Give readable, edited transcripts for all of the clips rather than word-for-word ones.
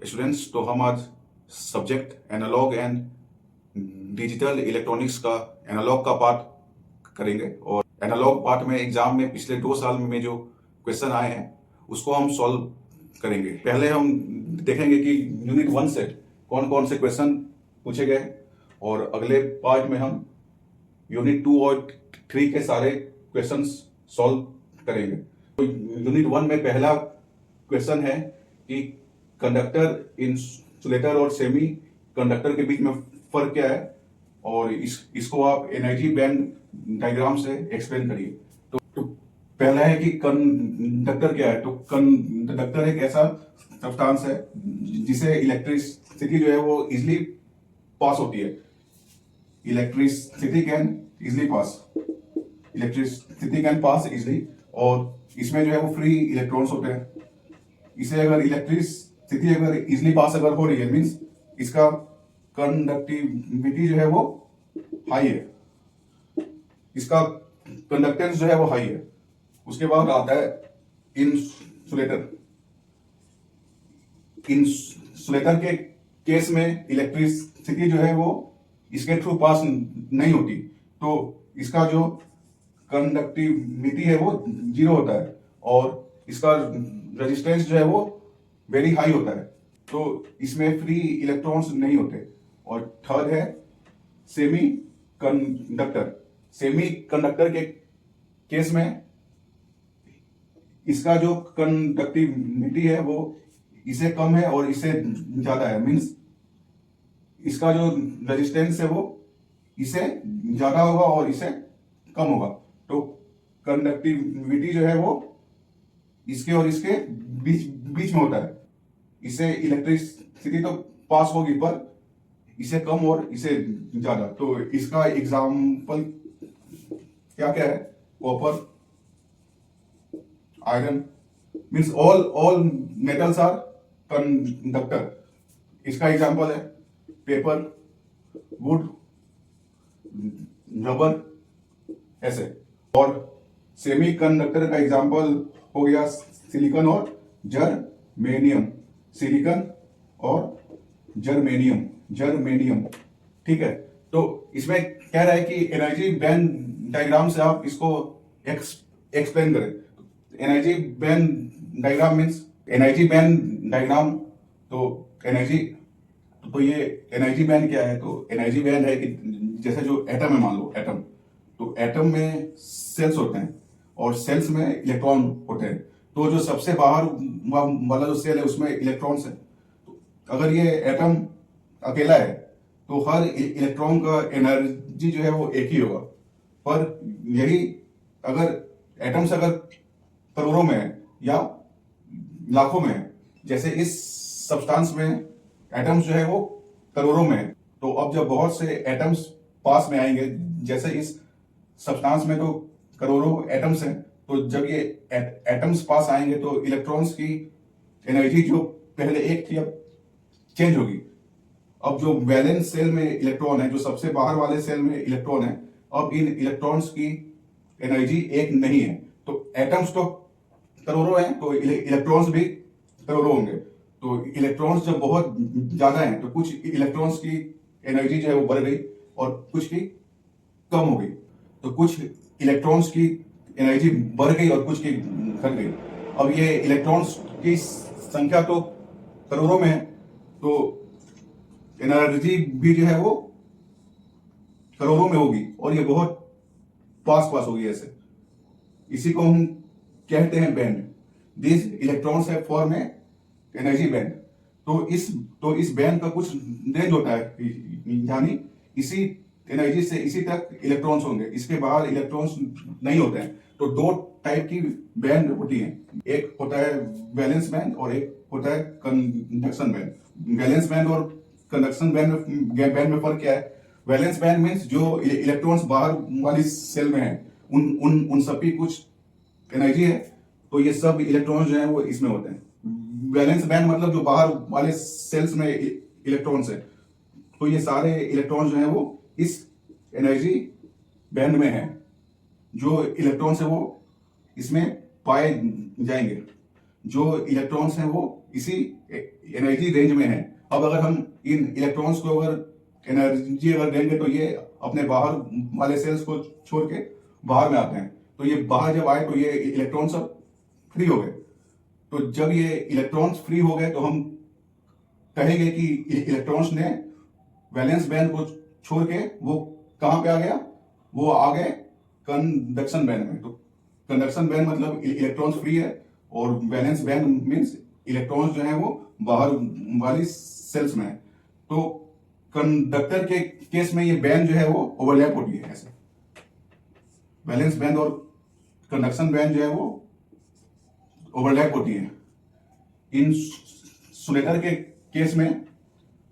Students, तो हम आज subject analog and digital electronics का एनालॉग का पार्ट करेंगे। और एनालॉग पार्ट में एग्जाम में पिछले 2 साल में जो क्वेश्चन आए हैं उसको हम सॉल्व करेंगे। पहले हम देखेंगे कि यूनिट 1 से कौन कौन से क्वेश्चन पूछे गए, और अगले पार्ट में हम यूनिट 2 और 3 के सारे क्वेश्चन सॉल्व करेंगे। तो यूनिट 1 में पहला क्वेश्चन है कि कंडक्टर, इंसुलेटर और सेमी कंडक्टर के बीच में फर्क क्या है, और इसको आप एनर्जी बैंड डायग्राम से एक्सप्लेन करिए। तो पहला है कि कंडक्टर क्या है। तो कंडक्टर एक ऐसा सब्सटेंस है जिसे इलेक्ट्रिसिटी जो है वो इजिली पास होती है। इलेक्ट्रिसिटी कैन पास इजिली, और इसमें जो है वो फ्री इलेक्ट्रॉन्स होते हैं। इसे अगर इलेक्ट्रिसिटी अगर इजिली पास अगर हो रही है, मींस इसका कंडक्टिविटी जो है वो हाई है, इसका कंडक्टेंस जो है वो हाई है। उसके बाद आता है इंसुलेटर। इंसुलेटर के केस में इलेक्ट्रिसिटी जो है वो इसके थ्रू पास नहीं होती, तो इसका जो कंडक्टिविटी है वो 0 होता है, और इसका रेजिस्टेंस जो है वो वेरी हाई होता है, तो इसमें फ्री इलेक्ट्रॉन्स नहीं होते। और थर्ड है सेमी कंडक्टर। सेमी कंडक्टर के केस में इसका जो कंडक्टिविटी है वो इससे कम है और इससे ज्यादा है, मींस इसका जो रेजिस्टेंस है वो इससे ज्यादा होगा और इससे कम होगा। तो कंडक्टिविटी जो है वो इसके और इसके बीच बीच में होता है। इससे इलेक्ट्रिसिटी तो पास होगी, पर इसे कम और इसे ज्यादा। तो इसका एग्जाम्पल क्या क्या है? Copper, iron, means all metals are conductor. इसका एग्जाम्पल है पेपर, वुड, रबर, ऐसे। और सेमी कंडक्टर का एग्जाम्पल हो गया सिलिकॉन और जर्मेनियम। सिलिकॉन और जर्मेनियम, ठीक है। तो इसमें कह रहा है कि एनर्जी बैंड डायग्राम से आप इसको एक्सप्लेन करें। Energy band diagram means energy band diagram, तो ये एनर्जी बैंड क्या है? तो एनर्जी बैंड है कि जैसे जो एटम है, मान लो एटम, तो एटम में सेल्स होते हैं और सेल्स में इलेक्ट्रॉन होते हैं। तो जो सबसे बाहर वाला जो सेल है उसमें इलेक्ट्रॉन्स है। तो अगर ये एटम अकेला है तो हर इलेक्ट्रॉन का एनर्जी जो है वो एक ही होगा। पर यही अगर एटम्स अगर करोड़ों में है या लाखों में है, जैसे इस सब्सटेंस में एटम्स जो है वो करोड़ों में है, तो अब जब बहुत से एटम्स पास में आएंगे, जैसे इस सब्सटेंस में तो करोड़ों एटम्स हैं, तो जब ये एटम्स पास आएंगे तो इलेक्ट्रॉन्स की एनर्जी जो पहले एक थी अब चेंज होगी। अब जो वैलेंस सेल में इलेक्ट्रॉन है, जो सबसे बाहर वाले सेल में इलेक्ट्रॉन है, अब इन इलेक्ट्रॉन्स की एनर्जी एक नहीं है। तो एटम्स तो करोड़ों हैं, तो इलेक्ट्रॉन्स भी करोड़ों होंगे। तो इलेक्ट्रॉन्स जब बहुत ज्यादा हैं तो कुछ इलेक्ट्रॉन्स की एनर्जी जो है वो बढ़ गई और कुछ की कम हो गई। तो कुछ इलेक्ट्रॉन्स की एनर्जी बढ़ गई और कुछ की घट गई। अब ये इलेक्ट्रॉन्स की संख्या तो करोड़ों में है, तो एनर्जी भी जो है वो करोड़ों में होगी और ये बहुत पास होगी ऐसे। इसी को हम कहते हैं बैंड। दिस इलेक्ट्रॉन्स है फॉर्म ए एनर्जी बैंड। तो इस बैंड का कुछ रेंज होता है, यानी इसी एनर्जी से इसी तक इलेक्ट्रॉन्स होंगे, इसके बाहर इलेक्ट्रॉन्स नहीं होते हैं। तो दो टाइप की बैंड होती हैं, एक होता है वैलेंस बैंड और एक होता है कंडक्शन बैंड। वैलेंस बैंड और कंडक्शन बैंड में फर्क क्या है? वैलेंस बैंड मीन्स जो इलेक्ट्रॉन्स बाहर वाली सेल में है, उन सब की कुछ एनर्जी है, तो ये सब इलेक्ट्रॉन्स जो है वो इसमें होते हैं। वैलेंस बैंड मतलब जो बाहर वाले सेल्स में इलेक्ट्रॉन्स है, तो ये सारे इलेक्ट्रॉन्स जो है वो इस एनर्जी बैंड में है। जो इलेक्ट्रॉन्स है वो इसमें पाए जाएंगे। जो इलेक्ट्रॉन्स हैं वो इसी एनर्जी रेंज में है। अब अगर हम इन इलेक्ट्रॉन्स को अगर एनर्जी अगर देंगे तो ये अपने बाहर वाले सेल्स को छोड़ के बाहर में आते हैं। तो ये बाहर जब आए तो ये इलेक्ट्रॉन सब फ्री हो गए। तो जब ये इलेक्ट्रॉन्स फ्री हो गए तो हम कहेंगे कि इलेक्ट्रॉन्स ने वैलेंस बैंड को छोड़ के वो कहां पे आ गया, वो आ गए कंडक्शन बैंड में। तो कंडक्शन बैंड मतलब इलेक्ट्रॉन्स फ्री है और वैलेंस बैंड मींस इलेक्ट्रॉन्स जो है वो बाहर वाली सेल्स में है। तो कंडक्टर के केस में ये बैंड जो है वो ओवरलैप होती है ऐसे। वैलेंस बैंड और कंडक्शन बैंड जो है वो ओवरलैप होती है। इंसुलेटर के केस में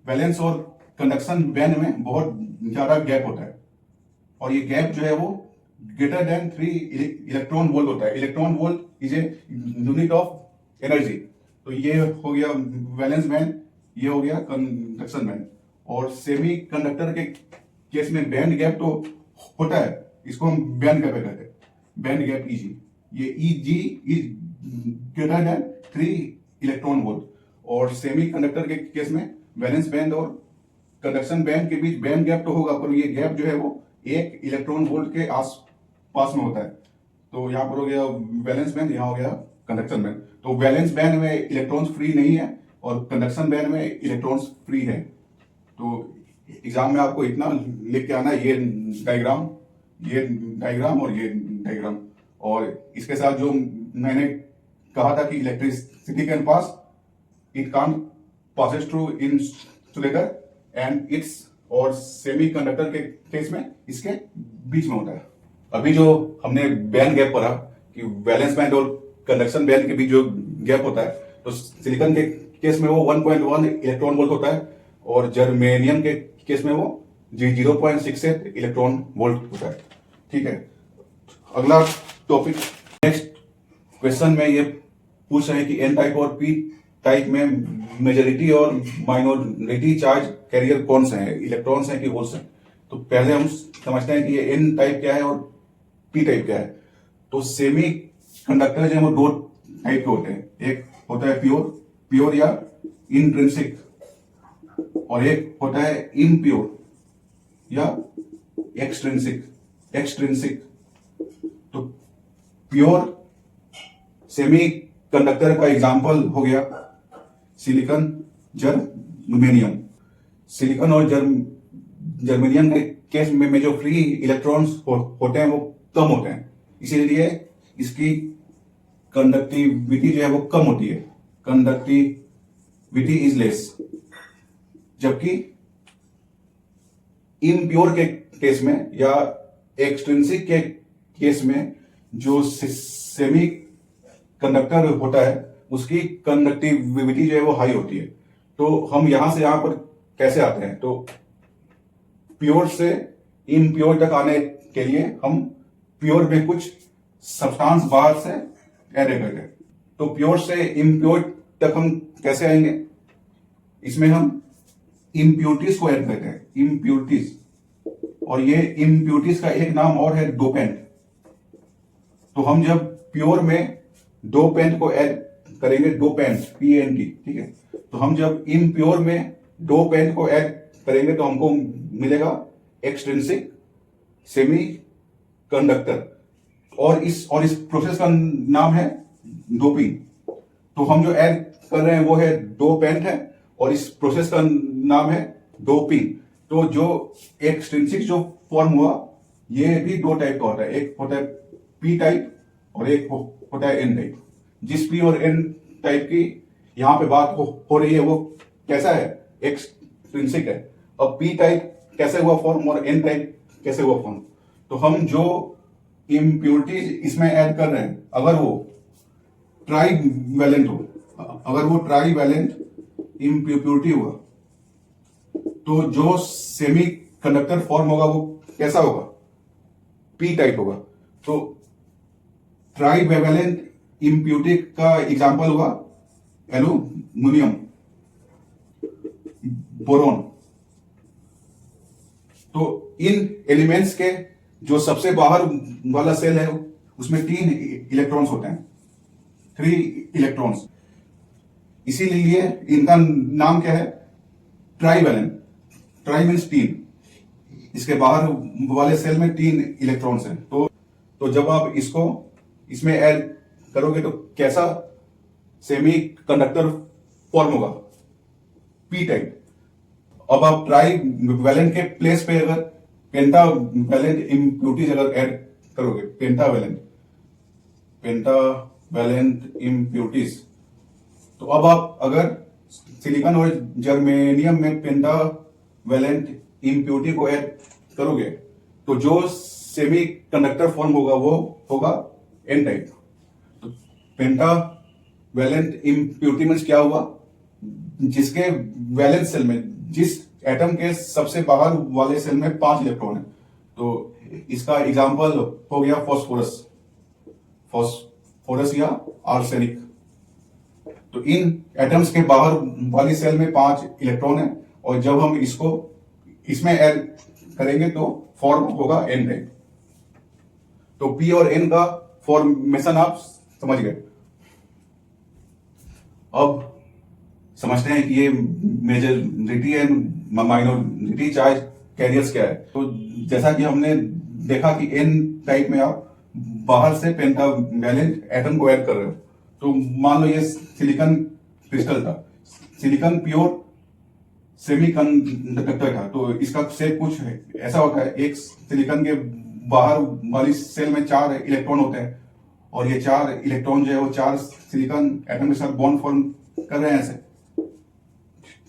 वैलेंस और कंडक्शन बैंड में बहुत ज्यादा गैप होता है और ये गैप जो है वो ग्रेटर देन 3 इलेक्ट्रॉन वोल्ट होता है। Electron volt is a unit of energy. तो ये हो गया वैलेंस बैंड, ये हो गया कंडक्शन बैंड। और सेमी कंडक्टर के केस में बैंड गैप तो होता है, इसको हम बैंड गैप कहते हैं, बैंड गैप ईजी। ये easy is greater than 3 electron volt. और सेमी कंडक्टर के केस में वैलेंस बैंड और कंडक्शन बैंड के बीच बैंड गैप तो होगा, पर ये गैप जो है वो 1 इलेक्ट्रॉन वोल्ट के आस पास में होता है। तो यहाँ पर हो गया वैलेंस बैंड, यहाँ हो गया कंडक्शन बैंड। तो वैलेंस बैंड में इलेक्ट्रॉन्स फ्री नहीं है और कंडक्शन बैंड में इलेक्ट्रॉन्स फ्री है। तो एग्जाम में आपको इतना लिख के आना, ये डायग्राम, ये डायग्राम और ये डायग्राम। और इसके साथ जो मैंने कहा था कि electricity can pass, it can't passes through insulator and it's, और सेमी कंडक्टर के केस में इसके बीच में होता है। अभी जो हमने बैंड गैप पढ़ा कि वैलेंस बैंड और कंडक्शन बैंड के बीच जो गैप होता है, तो सिलिकॉन के केस में वो 1.1 इलेक्ट्रॉन वोल्ट होता है और जर्मेनियम के केस में वो 0.68 इलेक्ट्रॉन वोल्ट होता है। ठीक है, अगला टॉपिक, नेक्स्ट क्वेश्चन में ये पूछ रहे हैं कि एन टाइप और पी टाइप में मेजॉरिटी और माइनॉरिटी चार्ज कैरियर कौन से हैं, इलेक्ट्रॉन्स हैं कि होल्स हैं। तो पहले हम समझते हैं कि ये एन टाइप क्या है और पी टाइप क्या है। तो सेमी कंडक्टर जो है वो 2 टाइप के होते हैं, एक होता है प्योर या इंट्रिंसिक, और एक होता है इम्प्योर या एक्सट्रिंसिक। तो प्योर सेमी कंडक्टर का एग्जांपल हो गया सिलिकॉन, जर्मेनियम। सिलिकॉन और जर्मेनियम के केस में जो फ्री इलेक्ट्रॉन्स होते हैं वो कम होते हैं, इसीलिए इसकी कंडक्टिविटी जो है वो कम होती है, कंडक्टिविटी इज लेस। जबकि इम्प्योर के केस में या एक्सट्रिंसिक के केस में जो सेमी कंडक्टर होता है उसकी कंडक्टिविटी जो है वो हाई होती है। तो हम यहां से यहां पर कैसे आते हैं, तो प्योर से इम्प्योर तक आने के लिए हम प्योर में कुछ सब्सटेंस बाहर से ऐड करते हैं। तो प्योर से इम्प्योर तक हम कैसे आएंगे, इसमें हम इम्प्योरिटीज को ऐड करते हैं, इम्प्योरिटीज। और ये इम्प्योरिटीज का एक नाम और है डोपेंट। तो हम जब प्योर में डोपेंट को ऐड करेंगे, डोपेंट PNT, ठीक है, तो हम जब इम्प्योर में डोपेंट को ऐड करेंगे तो हमको मिलेगा एक्सट्रिंसिक सेमी कंडक्टर, और इस प्रोसेस का नाम है डोपिंग। तो हम जो ऐड कर रहे हैं वो है डोपेंट है और इस प्रोसेस का नाम है डोपिंग। तो जो एक्सट्रिंसिक जो फॉर्म हुआ ये भी 2 टाइप का होता है, एक होता है P टाइप और एक होता है N टाइप। जिस P और N टाइप की यहां पे बात हो रही है वो कैसा है, एक्सट्रिंसिक है। अब P टाइप कैसे हुआ फॉर्म और N टाइप कैसे हुआ फॉर्म। तो हम जो इम्प्योरिटीज इसमें ऐड कर रहे हैं, अगर वो ट्राईवैलेंट हो, अगर वो ट्राईवैलेंट इम्प्योरिटी हुआ तो जो सेमी कंडक्टर फॉर्म होगा वो कैसा होगा, P टाइप होगा। तो ट्राईवैलेंट इम्प्योरिटी का एग्जांपल हुआ एल्यूमिनियम, बोरॉन। तो इन एलिमेंट्स के जो सबसे बाहर वाला सेल है उसमें 3 इलेक्ट्रॉन्स होते हैं, 3 इलेक्ट्रॉन्स, इसीलिए इनका नाम क्या है, ट्राईवैलेंट। ट्राई मीन्स 3, इसके बाहर वाले सेल में 3 इलेक्ट्रॉन्स हैं। तो जब आप इसको इसमें ऐड करोगे तो कैसा सेमी कंडक्टर फॉर्म होगा, पी टाइप। अब आप ट्राई वैलेंट के प्लेस पे अगर पेंटा वैलेंट इम्प्यूरिटीज अगर ऐड करोगे, पेंटा वैलेंट इम्प्यूरिटीज, तो अब आप अगर सिलिकॉन और जर्मेनियम में पेंटा वैलेंट इम्प्यूरिटी को ऐड करोगे तो जो सेमी कंडक्टर फॉर्म होगा वो होगा एन टाइप। तो पेंटा वैलेंट इम्प्यूरिटी मीन्स क्या हुआ, जिसके वैलेंस सेल में, जिस एटम के सबसे बाहर वाले सेल में 5 इलेक्ट्रॉन है। तो इसका एग्जांपल हो गया फॉस्फोरस या आर्सेनिक। तो इन एटम्स के बाहर वाली सेल में 5 इलेक्ट्रॉन है, और जब हम इसको इसमें ऐड करेंगे तो फॉर्म होगा एन टाइप। तो पी और एन का फॉर्मेशन आप समझ गए। अब समझते हैं कि ये majority and minority charge carriers क्या है। तो जैसा कि हमने देखा कि एन टाइप में आप बाहर से पेंटावैलेंट एटम को ऐड कर रहे हो। तो मान लो ये सिलिकॉन क्रिस्टल था, सिलिकॉन प्योर सेमी कंडक्टर था। तो इसका शेप कुछ ऐसा होता है, एक सिलिकॉन के बाहर वाली सेल में 4 इलेक्ट्रॉन होते हैं, और ये 4 इलेक्ट्रॉन जो है वो 4 सिलिकॉन एटम के साथ बॉन्ड फॉर्म कर रहे हैं ऐसे,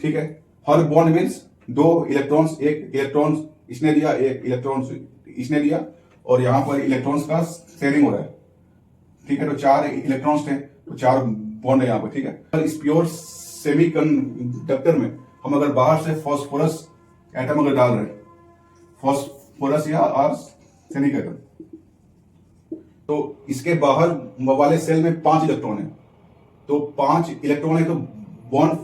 ठीक है। हर बॉन्ड मीन्स 2 इलेक्ट्रॉन्स, एक इलेक्ट्रॉन इसने दिया, एक इलेक्ट्रॉन इसने दिया, और यहां पर इलेक्ट्रॉन्स का शेयरिंग हो रहा है, ठीक है। तो 4 इलेक्ट्रॉन्स थे, तो 4 बॉन्ड है यहां पर, ठीक है। इस प्योर सेमी कंडक्टर में हम अगर बाहर से फॉस्फोरस एटम अगर डाल रहे हैं, फॉस्फोरस या आर्सेनिक एटम, तो इसके बाहर वाले सेल में 5 इलेक्ट्रॉन है। तो 5 इलेक्ट्रॉन है, तो बॉन्ड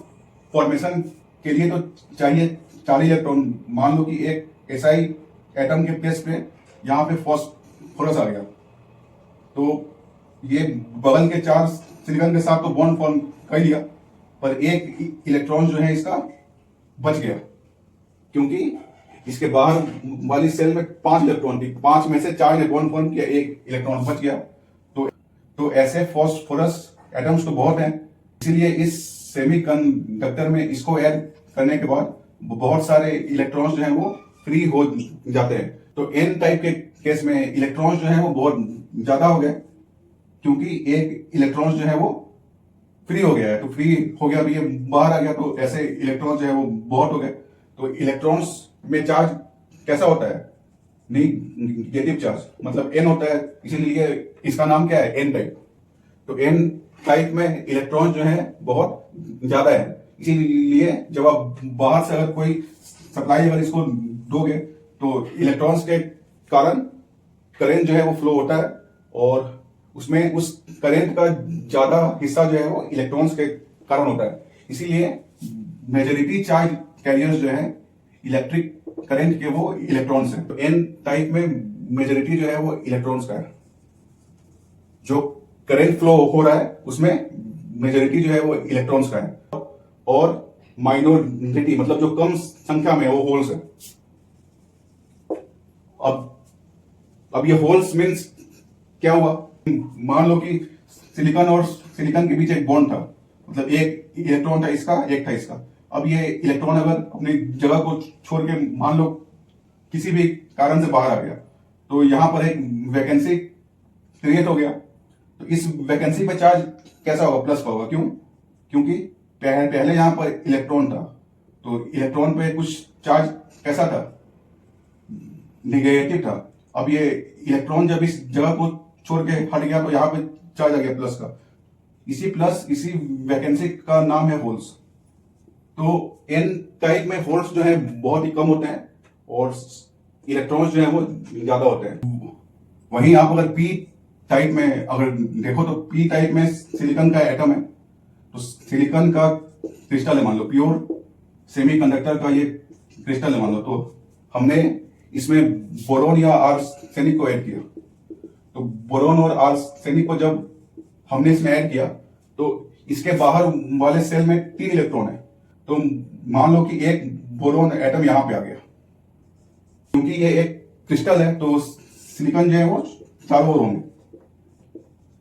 फॉर्मेशन के लिए तो चाहिए 4 इलेक्ट्रॉन। मान लो कि एक एसआई एटम के प्लेस पे यहां पे फॉस्फोरस आ गया, तो ये बगल के 4 सिलिकॉन के साथ तो बॉन्ड फॉर्म कर लिया, पर एक इलेक्ट्रॉन जो है इसका बच गया, क्योंकि इसके बाहर वाली सेल में 5 इलेक्ट्रॉन थी, 5 में से 4 ने बॉन्ड फॉर्म किया, एक इलेक्ट्रॉन बच गया। तो ऐसे फॉस्फोरस एटम्स तो बहुत हैं, इसीलिए इस सेमी कंडक्टर में इसको ऐड करने के बाद बहुत सारे इलेक्ट्रॉन्स जो हैं वो फ्री हो जाते हैं। तो एन टाइप के केस में इलेक्ट्रॉन्स जो हैं वो बहुत ज्यादा हो गए, क्योंकि एक इलेक्ट्रॉन्स जो है वो फ्री हो गया है। तो फ्री हो गया, तो ये बाहर आ गया, तो ऐसे इलेक्ट्रॉन्स जो है वो बहुत हो गए। तो इलेक्ट्रॉन्स में चार्ज कैसा होता है, नेगेटिव चार्ज, मतलब एन होता है, इसीलिए इसका नाम क्या है, एन टाइप। तो एन टाइप में इलेक्ट्रॉन जो है बहुत ज्यादा है, इसीलिए जब आप बाहर से अगर कोई सप्लाई अगर इसको दोगे तो इलेक्ट्रॉन्स के कारण करंट जो है वो फ्लो होता है, और उसमें उस करंट का ज्यादा हिस्सा जो है वो इलेक्ट्रॉन्स के कारण होता है। इसीलिए मेजॉरिटी चार्ज कैरियर्स जो है इलेक्ट्रिक करंट के वो इलेक्ट्रॉन्स हैं। तो एन टाइप में मेजॉरिटी जो है वो इलेक्ट्रॉन्स का है, जो करंट फ्लो हो रहा है उसमें मेजॉरिटी जो है वो इलेक्ट्रॉन्स का है, और माइनॉरिटी मतलब जो कम संख्या में वो होल्स है। अब ये होल्स मीन्स क्या हुआ, मान लो कि सिलिकॉन और सिलिकॉन के बीच एक बॉन्ड था, मतलब एक इलेक्ट्रॉन था इसका, एक था इसका। अब ये इलेक्ट्रॉन अगर अपनी जगह को छोड़ के मान लो किसी भी कारण से बाहर आ गया, तो यहां पर एक वैकेंसी क्रिएट हो गया। तो इस वैकेंसी पे चार्ज कैसा होगा, प्लस का होगा। क्यों, क्योंकि पहले यहां पर इलेक्ट्रॉन था, तो इलेक्ट्रॉन पे कुछ चार्ज कैसा था, निगेटिव था। अब ये इलेक्ट्रॉन जब इस जगह को छोड़ के हट गया तो यहां पे चार्ज आ गया प्लस का। इसी वैकेंसी का नाम है होल्स। तो एन टाइप में होल्स जो है बहुत ही कम होते हैं, और इलेक्ट्रॉन्स जो है वो ज्यादा होते हैं। वहीं आप अगर पी टाइप में अगर देखो तो पी टाइप में सिलिकॉन का एटम है, तो सिलिकॉन का क्रिस्टल है मान लो, प्योर सेमीकंडक्टर का ये क्रिस्टल है मान लो। तो हमने इसमें बोरोन या आर्सेनिक को ऐड किया, तो बोरोन और आर्सेनिक को जब हमने इसमें ऐड किया तो इसके बाहर वाले सेल में 3 इलेक्ट्रॉन है, तो मान लो कि एक बोरोन एटम यहां पे आ गया। क्योंकि ये एक क्रिस्टल है तो सिलिकॉन जो है वो चारों ओर होंगे,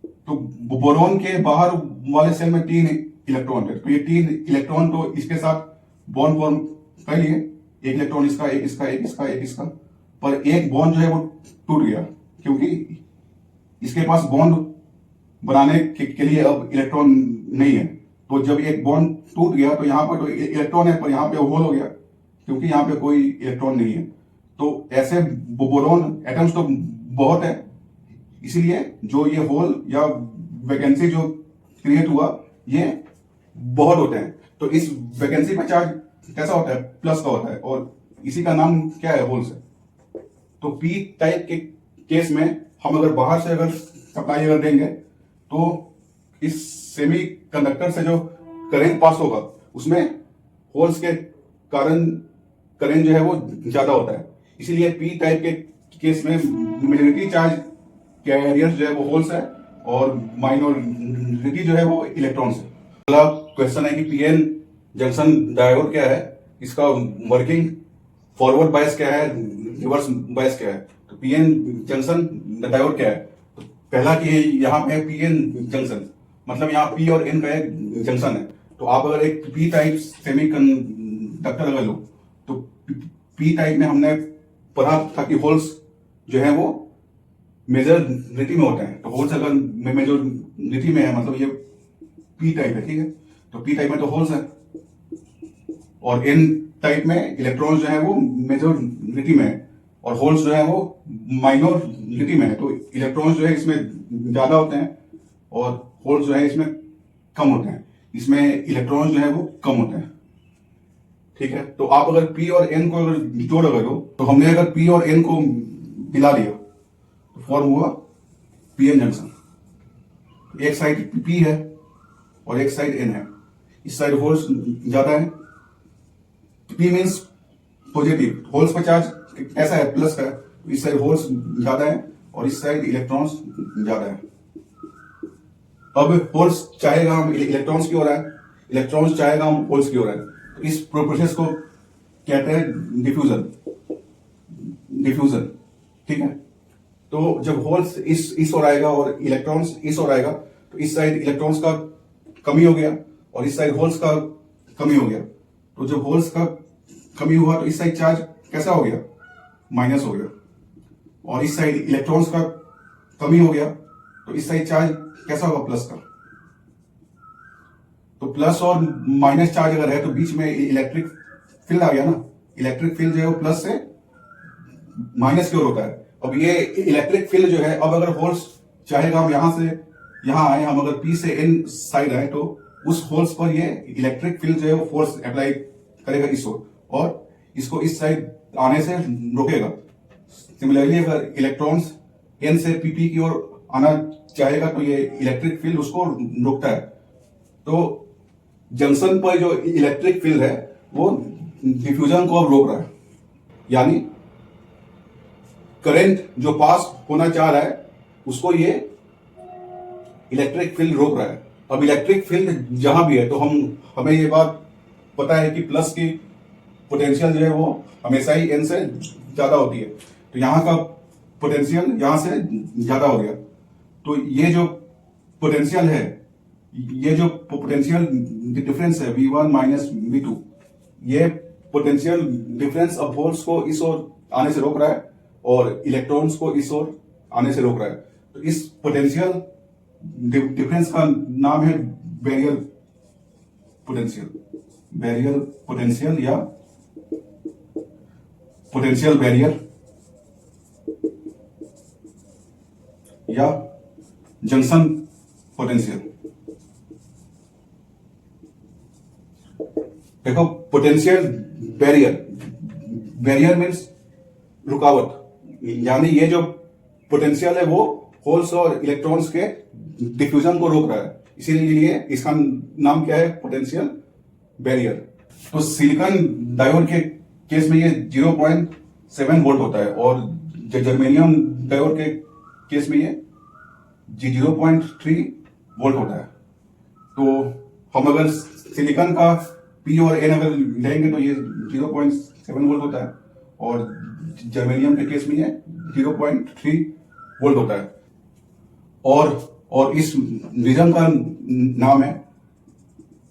तो बोरोन के बाहर वाले सेल में 3 इलेक्ट्रॉन है, तो ये 3 इलेक्ट्रॉन तो इसके साथ बॉन्ड फॉर्म कर लिए, एक इलेक्ट्रॉन इसका, एक इसका, एक इसका, एक इसका, पर एक बॉन्ड जो है वो टूट गया क्योंकि इसके पास बॉन्ड बनाने के लिए अब इलेक्ट्रॉन नहीं है। तो जब एक बॉन्ड टूट गया तो यहाँ पर तो इलेक्ट्रॉन है पर यहाँ पे होल हो गया क्योंकि यहाँ पे कोई इलेक्ट्रॉन नहीं है। तो ऐसे बोरोन एटम्स तो बहुत है, इसीलिए जो ये होल या वैकेंसी जो क्रिएट हुआ ये बहुत होते हैं। तो इस वैकेंसी का चार्ज कैसा होता है? प्लस का होता है, और इसी का नाम क्या है? होल्स है। तो पी टाइप के केस में हम अगर बाहर से अगर सप्लाई अगर देंगे तो इस सेमी कंडक्टर से जो करंट पास होगा उसमें होल्स के कारण करंट जो है वो ज्यादा होता है। इसीलिए पी टाइप के केस में मेजॉरिटी चार्ज कैरियर्स जो है वो होल्स है और माइनॉरिटी जो है वो इलेक्ट्रॉन्स है। अगला क्वेश्चन है कि पीएन जंक्शन डायोड क्या है, इसका वर्किंग, फॉरवर्ड बायस क्या है, रिवर्स बायस क्या है। तो पीएन जंक्शन डायोड क्या है? तो पहला कि यहाँ पे पीएन जंक्शन मतलब यहाँ पी और एन का एक जंक्शन है। तो आप अगर एक पी टाइप सेमी कंडक्टर अगर लो तो पी टाइप में हमने पढ़ा था कि होल्स जो है वो मेजॉरिटी में होते हैं। तो होल्स अगर मेजॉरिटी में है मतलब ये पी टाइप है, ठीक है। तो पी टाइप में तो होल्स है, और एन टाइप में इलेक्ट्रॉन्स जो है वो मेजॉरिटी में है और होल्स जो है वो माइनॉरिटी में है। तो इलेक्ट्रॉन्स जो है इसमें ज्यादा होते हैं और होल्स जो है इसमें कम होते हैं। इसमें इलेक्ट्रॉन्स जो है वो कम होते हैं, ठीक है। तो आप अगर पी और एन को अगर जोड़ अगर हो तो हमने अगर पी और एन को मिला दिया तो फॉर्म हुआ पीएन जंक्शन। एक साइड पी है और एक साइड एन है, इस साइड होल्स ज्यादा है। पी मीन्स पॉजिटिव, होल्स का चार्ज कैसा है? प्लस का है। तो इस साइड होल्स ज्यादा है और इस साइड इलेक्ट्रॉन्स ज्यादा है। अब होल्स चाहेगा हम इलेक्ट्रॉन्स की ओर है, इलेक्ट्रॉन्स चाहेगा हम होल्स की ओर है। तो इस प्रोसेस को कहते हैं डिफ्यूजन, डिफ्यूजन, ठीक है। तो जब होल्स इस ओर आएगा और इलेक्ट्रॉन्स इस ओर आएगा तो इस साइड इलेक्ट्रॉन्स का कमी हो गया और इस साइड होल्स का कमी हो गया। तो जब होल्स का कमी हुआ तो इस साइड चार्ज कैसा हो गया? माइनस हो गया, और इस साइड इलेक्ट्रॉन्स का कमी हो गया तो इस साइड चार्ज कैसा होगा? प्लस का। तो प्लस और माइनस चार्ज अगर है तो बीच में इलेक्ट्रिक फील्ड आ गया ना। इलेक्ट्रिक फील्ड जो है वो प्लस से माइनस की ओर होता है। अब ये इलेक्ट्रिक फील्ड जो है, अब अगर होल्स चाहेगा हम यहां से यहां आए, हम अगर पी से एन साइड आए तो उस होल्स पर ये इलेक्ट्रिक फील्ड जो है वो फोर्स अप्लाई करेगा इस ओर और इसको इस साइड आने से रोकेगा। सिमिलरली अगर इलेक्ट्रॉन्स एन से पी की ओर आना चाहेगा तो ये इलेक्ट्रिक फील्ड उसको रोकता है। तो जंक्शन पर जो इलेक्ट्रिक फील्ड है वो डिफ्यूजन को अब रोक रहा है, यानी करंट जो पास होना चाह रहा है उसको ये इलेक्ट्रिक फील्ड रोक रहा है। अब इलेक्ट्रिक फील्ड जहां भी है तो हमें ये बात पता है कि प्लस की पोटेंशियल जो है वो हमेशा ही एन से ज्यादा होती है। तो यहां का पोटेंशियल यहां से ज्यादा हो गया। तो ये जो पोटेंशियल है, ये जो पोटेंशियल डिफरेंस है V1 माइनस V2, ये पोटेंशियल डिफरेंस अब होल्स को इस ओर आने से रोक रहा है और इलेक्ट्रॉन्स को इस ओर आने से रोक रहा है। तो इस पोटेंशियल डिफरेंस का नाम है बैरियर पोटेंशियल, बैरियर पोटेंशियल या पोटेंशियल बैरियर या जंक्शन पोटेंशियल। देखो पोटेंशियल बैरियर, बैरियर मीन्स रुकावट, यानी ये जो पोटेंशियल है वो होल्स और इलेक्ट्रॉन्स के डिफ्यूजन को रोक रहा है, इसीलिए इसका नाम क्या है? Potential barrier. तो सिलिकॉन डायोड के केस में ये 0.7 वोल्ट होता है और जर्मेनियम डायोड के केस में ये 0.3 वोल्ट होता है। तो हम अगर सिलिकॉन का पी और एन अगर लेंगे तो ये 0.7 वोल्ट होता है, और जर्मेनियम के केस में ये 0.3 वोल्ट होता है। और इस रीजन का नाम है,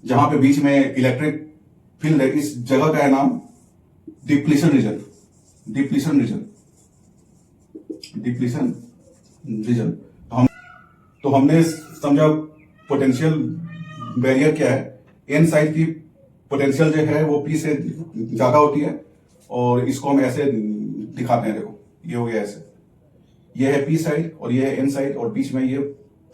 जहां पे बीच में इलेक्ट्रिक फील्ड है, इस जगह का है नाम depletion region. Depletion region, depletion region. तो हमने समझा पोटेंशियल बैरियर क्या है। एन साइड की पोटेंशियल जो है वो पी से ज्यादा होती है, और इसको हम ऐसे दिखाते हैं। देखो ये हो गया ऐसे, ये है पी साइड और ये है एन साइड, और बीच में ये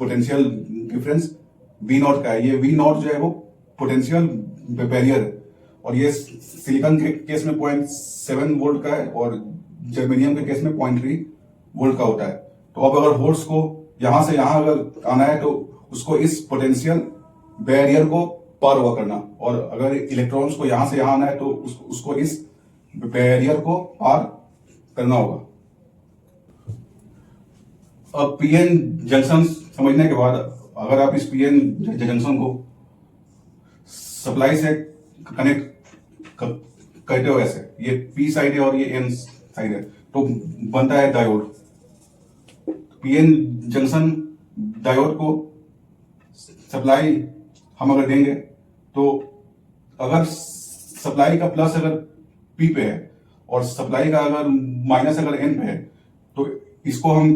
पोटेंशियल डिफरेंस वी नॉट का है। ये वी नॉट जो है वो पोटेंशियल बैरियर है, और ये सिलिकॉन के केस में 0.7 वोल्ट का है, और जर्मेनियम के केस में 0.3 वोल्ट का होता है। तो अब अगर होल्स को यहां से यहां अगर आना है तो उसको इस पोटेंशियल बैरियर को पार हुआ करना, और अगर इलेक्ट्रॉन्स को यहां से यहां आना है तो उसको इस बैरियर को पार करना होगा। अब पीएन जंक्शन समझने के बाद, अगर आप इस पीएन जंक्शन को सप्लाई से कनेक्ट करते हो ऐसे, ये पी साइड है और ये एन साइड है, तो बनता है डायोड। पीएन जंक्शन डायोड को सप्लाई हम अगर देंगे, तो अगर सप्लाई का प्लस अगर पी पे है और सप्लाई का अगर माइनस अगर एन पे है, तो इसको हम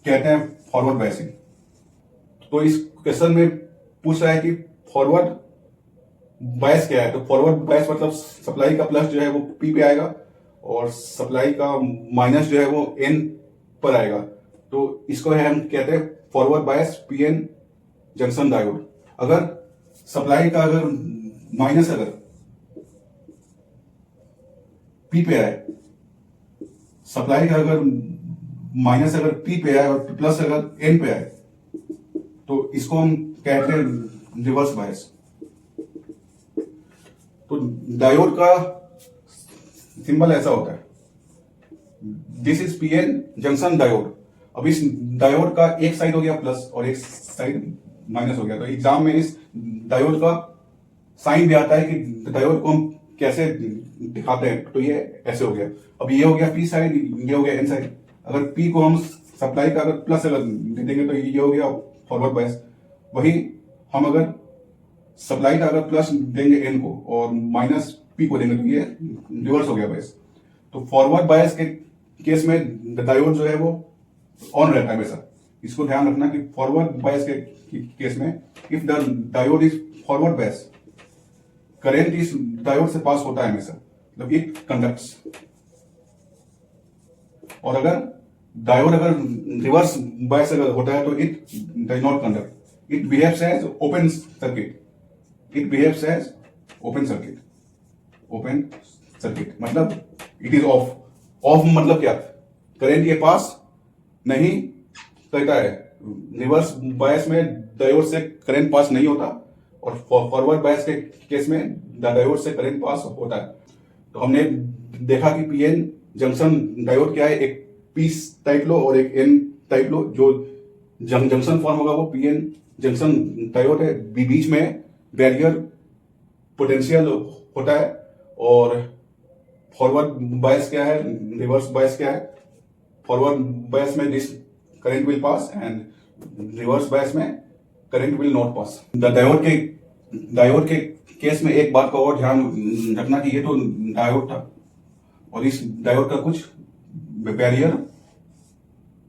कहते हैं फॉरवर्ड बायसिंग। तो इस क्वेश्चन में पूछ रहा है कि फॉरवर्ड बायस क्या है। तो फॉरवर्ड बायस मतलब सप्लाई का प्लस जो है वो पी पे आएगा, और सप्लाई का माइनस जो है वो एन पर आएगा। तो इसको है हम कहते हैं forward bias PN junction diode. अगर सप्लाई का अगर माइनस अगर पी पे आए, सप्लाई का अगर माइनस अगर पी पे आए और प्लस अगर एन पे आए, तो इसको हम कहते हैं रिवर्स बायस। तो डायोड का सिंबल ऐसा होता है, this is PN junction diode. अब इस डायोड का एक साइड हो गया प्लस और एक साइड माइनस हो गया। तो एग्जाम में इस डायोड का साइन भी आता है कि डायोड को हम कैसे दिखाते हैं। तो ये ऐसे हो गया। अब ये हो गया पी साइड, ये हो गया एन साइड। अगर पी को हम सप्लाई का अगर प्लस अगर दे देंगे तो ये हो गया फॉरवर्ड बायस। वही हम अगर सप्लाई का अगर प्लस देंगे एन को और माइनस पी को देंगे तो ये रिवर्स हो गया बायस। तो फॉरवर्ड बायस के केस में डायोड जो है वो ऑन रहता है हमेशा। इसको ध्यान रखना कि फॉरवर्ड बायस के केस में if the diode is forward bias, current इस डायोड से पास होता है हमेशा, मतलब इट कंडक्ट्स। और अगर डायोड अगर रिवर्स बायस अगर होता है तो it does not conduct, it behaves as open circuit. It behaves as open circuit. Open circuit मतलब इट इज ऑफ। ऑफ मतलब क्या, करंट के पास नहीं करता है। रिवर्स बायस में डायोड से करंट पास नहीं होता, और फॉरवर्ड बायस के केस में डायोड से करंट पास होता है। तो हमने देखा कि पीएन जंक्शन डायोड क्या है, एक पी टाइप लो और एक एन टाइप लो। जो जंक्शन फॉर्म होगा वो पीएन जंक्शन डायोड है। बीच में बैरियर पोटेंशियल होता है। और फॉरवर्ड बायस क्या है, रिवर्स बायस क्या है। फॉरवर्ड बायस में this current will pass and reverse bias में current will not pass. Diode के केस में एक बात का और ध्यान रखना कि ये तो डायोड था, और इस डायोड का कुछ बैरियर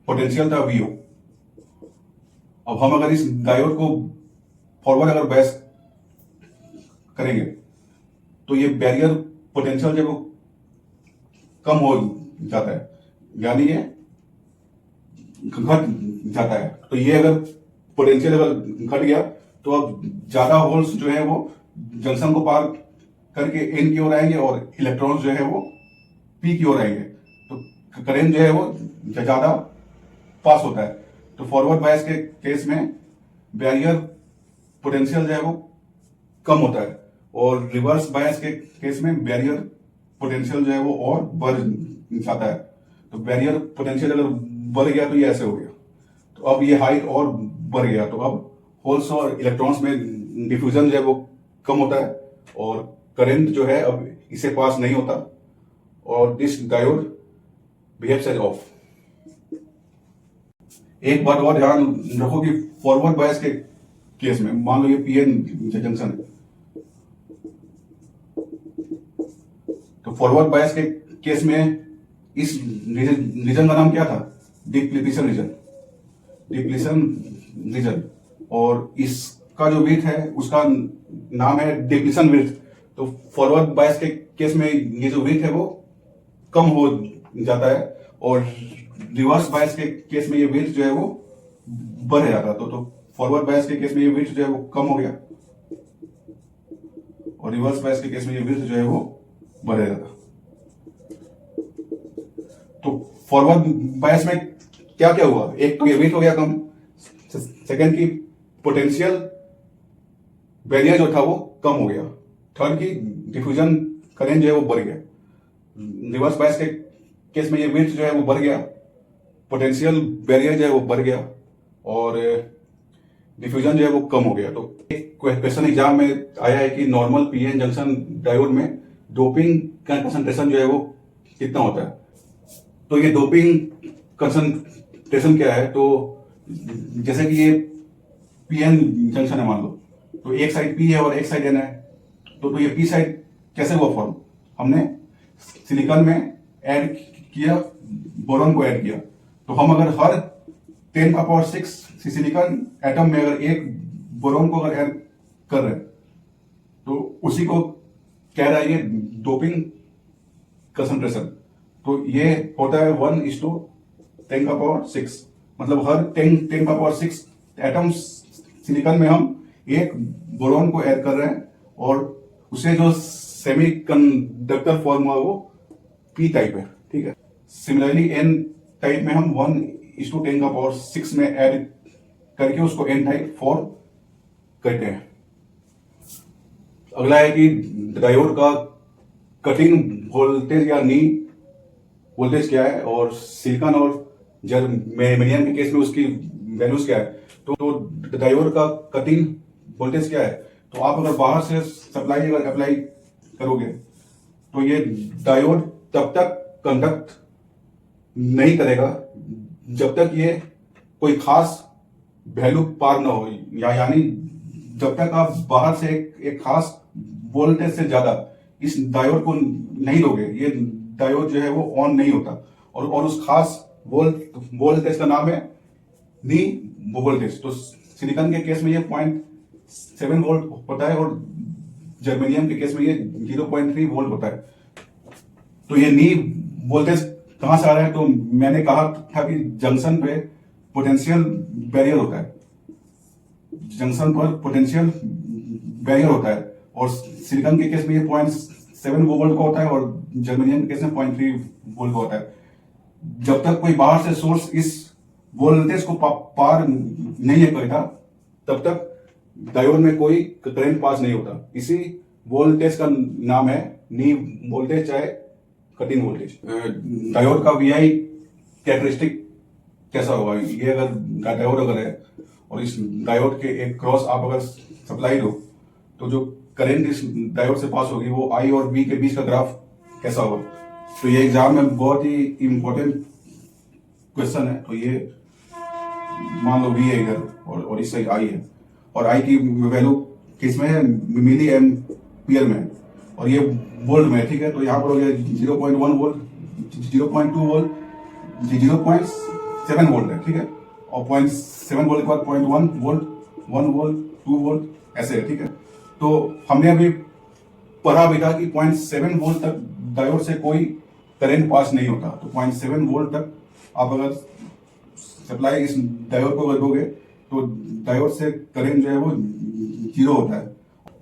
पोटेंशियल था वीओ। अब हम अगर इस डायोड को फॉरवर्ड अगर बायस करेंगे तो ये बैरियर पोटेंशियल जब वो कम हो जाता है, यानी ये घट जाता है। तो ये अगर पोटेंशियल अगर घट गया तो अब ज्यादा होल्स जो है वो जंक्शन को पार करके एन की ओर आएंगे, और इलेक्ट्रॉन्स जो है वो पी की ओर आएंगे। तो करंट जो है वो ज्यादा पास होता है। तो फॉरवर्ड बायस के केस में बैरियर पोटेंशियल जो है वो कम होता है, और रिवर्स बायस के केस में बैरियर पोटेंशियल जो है वो और बढ़ जाता है। तो बैरियर पोटेंशियल अगर बढ़ गया तो ये ऐसे हो गया। तो अब ये हाइट और बढ़ गया, तो अब होल्स और इलेक्ट्रॉन्स में डिफ्यूजन जो है वो कम होता है और करंट जो है अब इसे पास नहीं होता और this diode behaves as off. एक बात और ध्यान रखो कि फॉरवर्ड बायस के केस में मान लो ये पीएन जंक्शन है, तो फॉरवर्ड बायस के केस में इस रीजन का नाम क्या था? डिप्लीशन रीजन, डिप्लीशन रीजन, और इसका जो विड्थ है उसका नाम है डिप्लीशन विड्थ। तो फॉरवर्ड बायस के केस में ये जो विड्थ है वो कम हो जाता है और रिवर्स बायस के केस में ये विड्थ जो है वो बढ़ जाता है। तो फॉरवर्ड बायस के केस में ये विड्थ जो है वो कम हो गया और रिवर्स बायस के केस में ये विड्थ जो है वो बढ़ जाता। तो फॉरवर्ड बायस में क्या क्या हुआ? एक तो ये विड्थ हो गया कम, सेकंड की पोटेंशियल बैरियर जो था वो कम हो गया, थर्ड की डिफ्यूजन करंट जो है वो बढ़ गया। रिवर्स बायस के केस में ये विड्थ जो है वो बढ़ गया, पोटेंशियल बैरियर जो है वो बढ़ गया और डिफ्यूजन जो है वो कम हो गया। तो एक क्वेश्चन एग्जाम में आया है कि नॉर्मल पीएन जंक्शन डायोड में डोपिंग का कंसंट्रेशन जो है वो कितना होता है। तो ये डोपिंग कंसंट्रेशन क्या है? तो जैसे कि ये पीएन जंक्शन है मान लो, तो एक साइड पी है और एक साइड एन है, तो ये पी साइड कैसे हुआ फॉर्म? हमने सिलिकॉन में ऐड किया, बोरॉन को ऐड किया। तो हम अगर हर 10⁶ सिलिकॉन एटम में अगर एक बोरॉन को अगर ऐड कर रहे हैं तो उसी को कह रहा है ये डोपिंग कंसंट्रेशन। तो ये होता है 1:10⁶, मतलब हर 10⁶ एटम्स सिलिकॉन में हम एक बोरॉन को ऐड कर रहे हैं और उसे जो सेमीकंडक्टर फॉर्म हुआ वो पी टाइप है, ठीक है। सिमिलरली एन टाइप में हम 1:10⁶ में ऐड करके उसको एन टाइप फॉर्म करते हैं। अगला है कि डायोड का कटिंग वोल्टेज या नी वोल्टेज क्या है और सिलिकॉन और जर्मेनियम के केस में उसकी वैल्यूज क्या है। तो डायोड का कटिंग वोल्टेज क्या है? तो आप अगर बाहर से सप्लाई अगर अप्लाई करोगे तो ये डायोड तब तक कंडक्ट नहीं करेगा जब तक ये कोई खास वैल्यू पार ना हो, यानी जब तक आप बाहर से एक खास वोल्टेज से ज्यादा इस डायोड को नहीं लोगे, ये डायोड जो है वो ऑन नहीं होता और उस खास वोल्टेज का नाम है नी वोल्टेज। तो सिलिकॉन के केस में ये 0.7 वोल्ट होता है और जर्मेनियम के केस में ये 0.3 वोल्ट होता है। तो ये नी वोल्टेज कहां से आ रहा है? तो मैंने कहा था कि जंक्शन पे पोटेंशियल बैरियर होता है, जंक्शन पर पोटेंशियल बैरियर होता है और सिलिकॉन के केस में ये 0.7 वोल्ट का होता है और जर्मेनियम के केस में 0.3 वोल्ट का होता है। जब तक कोई बाहर से सोर्स इस वोल्टेज को पार नहीं करता तब तक डायोड में कोई करंट पास नहीं होता। इसी वोल्टेज का नाम है नी वोल्टेज चाहे कटिंग वोल्टेज। डायोड का वीआई कैरेक्टरिस्टिक कैसा होगा? ये अगर डायोड अगर है और इस डायोड के एक क्रॉस आप अगर सप्लाई दो तो जो करंट इस डायोड से पास होगी वो आई और बी के बीच का ग्राफ कैसा होगा? तो ये एग्जाम में बहुत ही इंपॉर्टेंट क्वेश्चन है। तो ये मान लो वी है इधर और इस साइड आई है और आई की वैल्यू किसमें है? मिली एम्पियर में और ये वोल्ट में, ठीक है। तो यहाँ पर हो गया 0.1 वोल्ट, 0.2 वोल्ट, 0.7 वोल्ट है, ठीक है। और 0.7 वोल्ट के बाद 0.1 वोल्ट, 1 वोल्ट, 2 वोल्ट ऐसे है, ठीक है। तो हमने अभी पढ़ा भी था कि 0.7 वोल्ट तक डायोड से कोई करंट पास नहीं होता। तो 0.7 वोल्ट तक आप अगर सप्लाई इस डायोड को दोगे तो डायोड से करंट जो है वो 0 होता है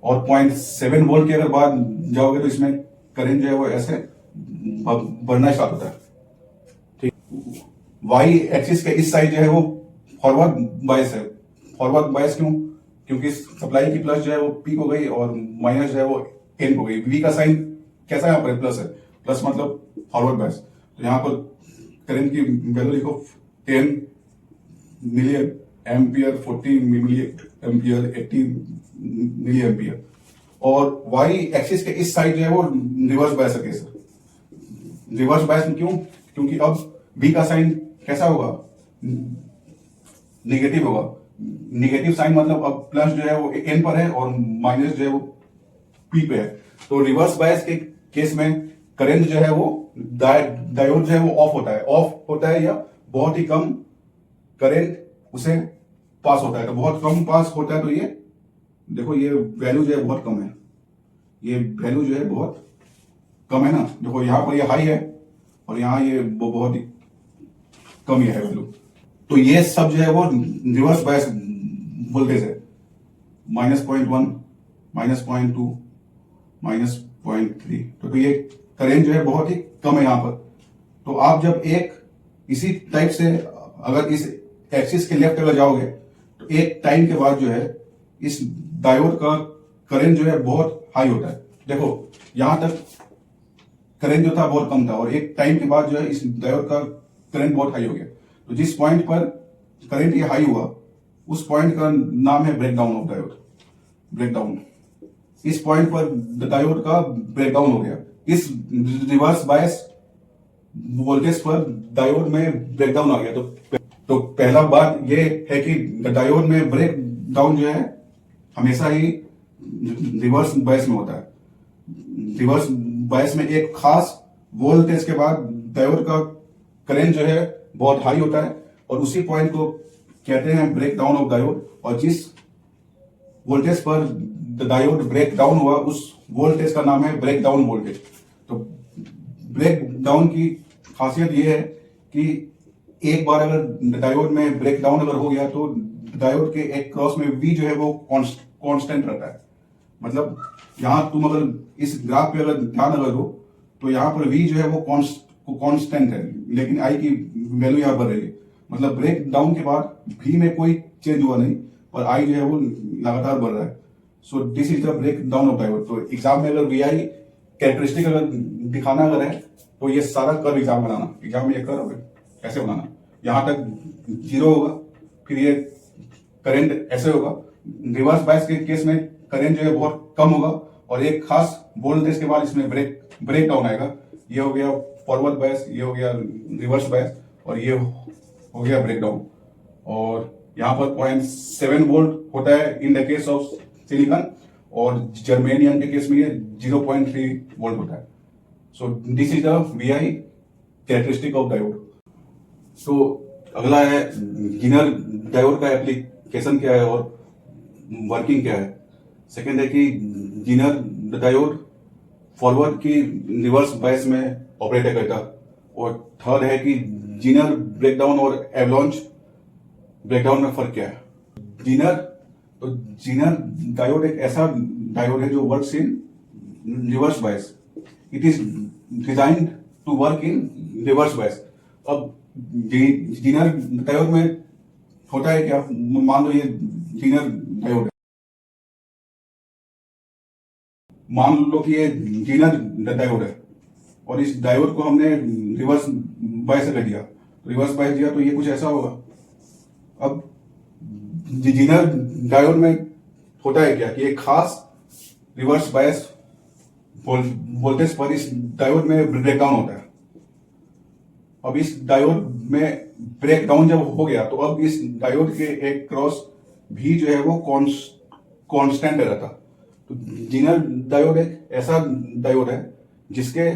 और 0.7 वोल्ट के अगर बाद जाओगे तो इसमें करंट जो है वो ऐसे बढ़ना स्टार्ट होता है, ठीक। वाई एक्सिस के इस साइड जो है वो फॉरवर्ड बायस है। फॉरवर्ड बायस क्यों? क्योंकि सप्लाई की प्लस जो है वो पी को गई और माइनस जो है वो एन को गई। वी का साइन कैसा यहाँ पर प्लस है, प्लस मतलब फॉरवर्ड बायस। तो यहाँ पर करंट की वैल्यू लिखो 10 milliampere, 40 milliampere, 80 milliampere. और वाई एक्सिस के इस साइड जो है वो रिवर्स बायस है केस। रिवर्स बायस में क्यों? क्योंकि अब बी का साइन कैसा होगा? निगेटिव होगा। निगेटिव साइन मतलब अब प्लस जो है वो एन पर है और माइनस जो है वो पी पे है। तो रिवर्स बायस के केस में करंट जो है वो डायोड जो है वो ऑफ होता है या बहुत ही कम करंट उसे पास होता है। तो बहुत कम पास होता है तो ये देखो ये वैल्यू जो है बहुत कम है, ये वैल्यू जो है बहुत कम है ना। देखो यहां पर ये हाई है और यहां ये बहुत ही कम है वैल्यू। तो ये सब जो है वो रिवर्स बायस वोल्टेज है, -0.1, -0.2, -0.3। तो ये करेंट जो है बहुत ही कम है यहां पर। तो आप जब एक इसी टाइप से अगर इस एक्सिस के लेफ्ट अगर जाओगे तो एक टाइम के बाद जो है इस डायोड का करंट जो है बहुत हाई होता है। देखो यहां तक करंट जो था बहुत कम था और एक टाइम के बाद जो है इस डायोड का करंट बहुत हाई हो गया। तो जिस पॉइंट पर करंट ये हाई हुआ उस पॉइंट का नाम है ब्रेकडाउन ऑफ डायोड। ब्रेकडाउन, इस पॉइंट पर डायोड का ब्रेकडाउन हो गया। इस रिवर्स बायस वोल्टेज पर डायोड में ब्रेकडाउन आ गया। तो पहला बात ये है कि डायोड में ब्रेक डाउन जो है हमेशा ही रिवर्स बायस में होता है। रिवर्स बायस में एक खास वोल्टेज के बाद डायोड का करंट जो है बहुत हाई होता है और उसी पॉइंट को कहते हैं ब्रेक डाउन ऑफ डायोड। और जिस वोल्टेज पर डायोड ब्रेक डाउन हुआ उस वोल्टेज का नाम है ब्रेक डाउन वोल्टेज। तो ब्रेक डाउन की खासियत यह है कि एक बार अगर डायोड में ब्रेक डाउन अगर हो गया तो डायोड के एक क्रॉस में V जो है वो कांस्टेंट रहता है। मतलब यहां तुम अगर इस ग्राफ पे अगर ध्यान अगर दो तो यहां पर V जो है वो कांस्टेंट है, लेकिन I की वैल्यू यहां बढ़ रही है। मतलब ब्रेक डाउन के बाद V में कोई चेंज हुआ नहीं और I जो है वो लगातार बढ़ रहा है। So this is the break down of diode. तो एग्जाम में अगर VI कैरेक्टरिस्टिक अगर दिखाना अगर है तो ये सारा कर्व एग्जाम बनाना, एग्जाम में ये कर्व ऐसे बनाना, यहां तक 0 होगा, फिर ये करंट ऐसे होगा। रिवर्स बायस के केस में करंट जो है बहुत कम होगा और एक खास वोल्टेज के बाद इसमें ब्रेक डाउन आएगा। ये हो गया फॉरवर्ड बायस, ये हो गया रिवर्स बायस और ये हो गया ब्रेक डाउन। और यहाँ पर 0.7 वोल्ट होता है इन द केस ऑफ सिलिकॉन और जर्मेनियम के केस में ये 0.3 वोल्ट होता है। So this is the VI characteristic of diode. तो अगला है गिनर डायोड का एप्लीकेशन क्या है और वर्किंग क्या है। सेकेंड है कि गिनर डायोड फॉरवर्ड की रिवर्स बायस में ऑपरेट करता। और थर्ड है कि जीनर ब्रेकडाउन और एवलॉन्च ब्रेकडाउन में फर्क क्या है। जीनर डायोड एक ऐसा डायोड है जो works in reverse bias. It is designed to work in reverse bias. अब जीनर डायोड में होता है क्या, मान लो ये जीनर डायोड है, मान लो कि ये जीनर डायोड है और इस डायोड को हमने रिवर्स बायस कर दिया। रिवर्स बायस दिया तो ये कुछ ऐसा होगा। अब जीनर डायोड में होता है क्या कि एक खास रिवर्स बायस वोल्टेज पर इस डायोड में ब्रेकडाउन होता है। अब इस डायोड में ब्रेकडाउन जब हो गया तो अब इस डायोड के एक क्रॉस भी जो है वो कांस्टेंट रहता। तो जीनर डायोड एक ऐसा डायोड है जिसके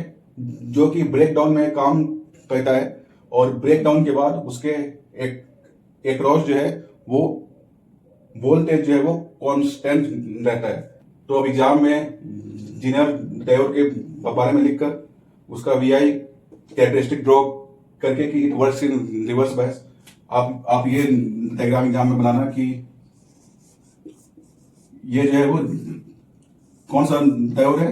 जो कि ब्रेकडाउन में काम करता है और ब्रेकडाउन के बाद उसके एक क्रॉस जो है वो वोल्टेज जो है वो कांस्टेंट रहता है। तो अब एग्जाम में जीनर डायोड के बारे में लिखकर उसका VI कैरेक्टरिस्टिक ड्रॉ करके कि इट वर्क्स इन रिवर्स बायस, आप ये डायग्राम एग्जाम में बनाना कि ये जो है वो कौन सा डायोड है,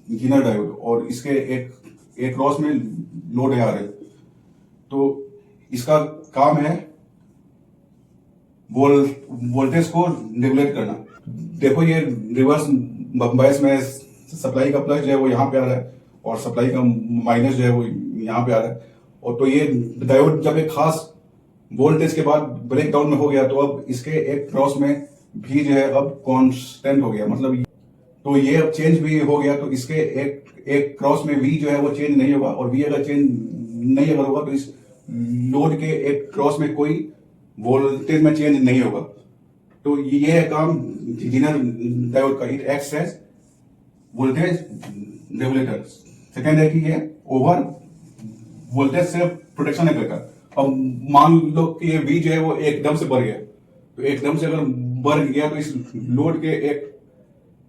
जीनर डायोड, और इसके एक क्रॉस में लोड है RL। तो इसका काम है वोल्टेज को रेगुलेट करना। देखो ये रिवर्स बायस में सप्लाई का प्लस जो है वो यहाँ पे आ रहा है और सप्लाई का माइनस जो है वो यहाँ पे आ रहा है। और तो ये डायोड जब एक खास वोल्टेज के बाद ब्रेक डाउन में हो गया, तो अब इसके एक क्रॉस में भी जो है अब कांस्टेंट हो गया, मतलब तो ये अब चेंज भी हो गया, तो इसके एक क्रॉस में वी जो है वो चेंज नहीं होगा, और वी अगर चेंज नहीं अगर होगा तो इस लोड के एक क्रॉस में कोई वोल्टेज में चेंज नहीं होगा। तो ये है काम जेनर डायोड का, it acts as voltage regulator. Second है कि ये ओवर वोल्टेज से प्रोटेक्शन नहीं करता। अब मान लो कि ये वी जो है वो एकदम से बढ़ गया, तो एकदम से अगर बढ़ गया तो इस लोड के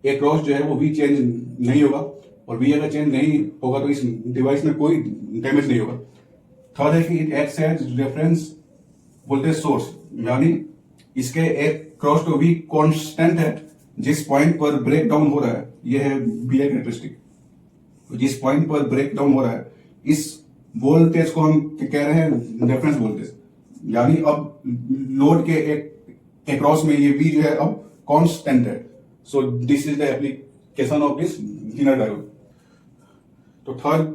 एक क्रॉस जो है वो वी चेंज नहीं होगा, और वी अगर चेंज नहीं होगा तो इस डिवाइस में कोई डैमेज नहीं होगा। थर्ड है कि it acts as reference voltage source, यानी इसके एक क्रॉस टू वी कांस्टेंट है, जिस पॉइंट पर ब्रेक डाउन हो रहा है, यह है बी कैरेक्टरिस्टिक। जिस पॉइंट पर ब्रेक डाउन हो रहा है, इस वोल्टेज को हम कह रहे हैं रेफरेंस वोल्टेज, यानी अब लोड के एक क्रॉस में ये वी जो है अब कांस्टेंट है। So this is the application of this zener diode. तो थर्ड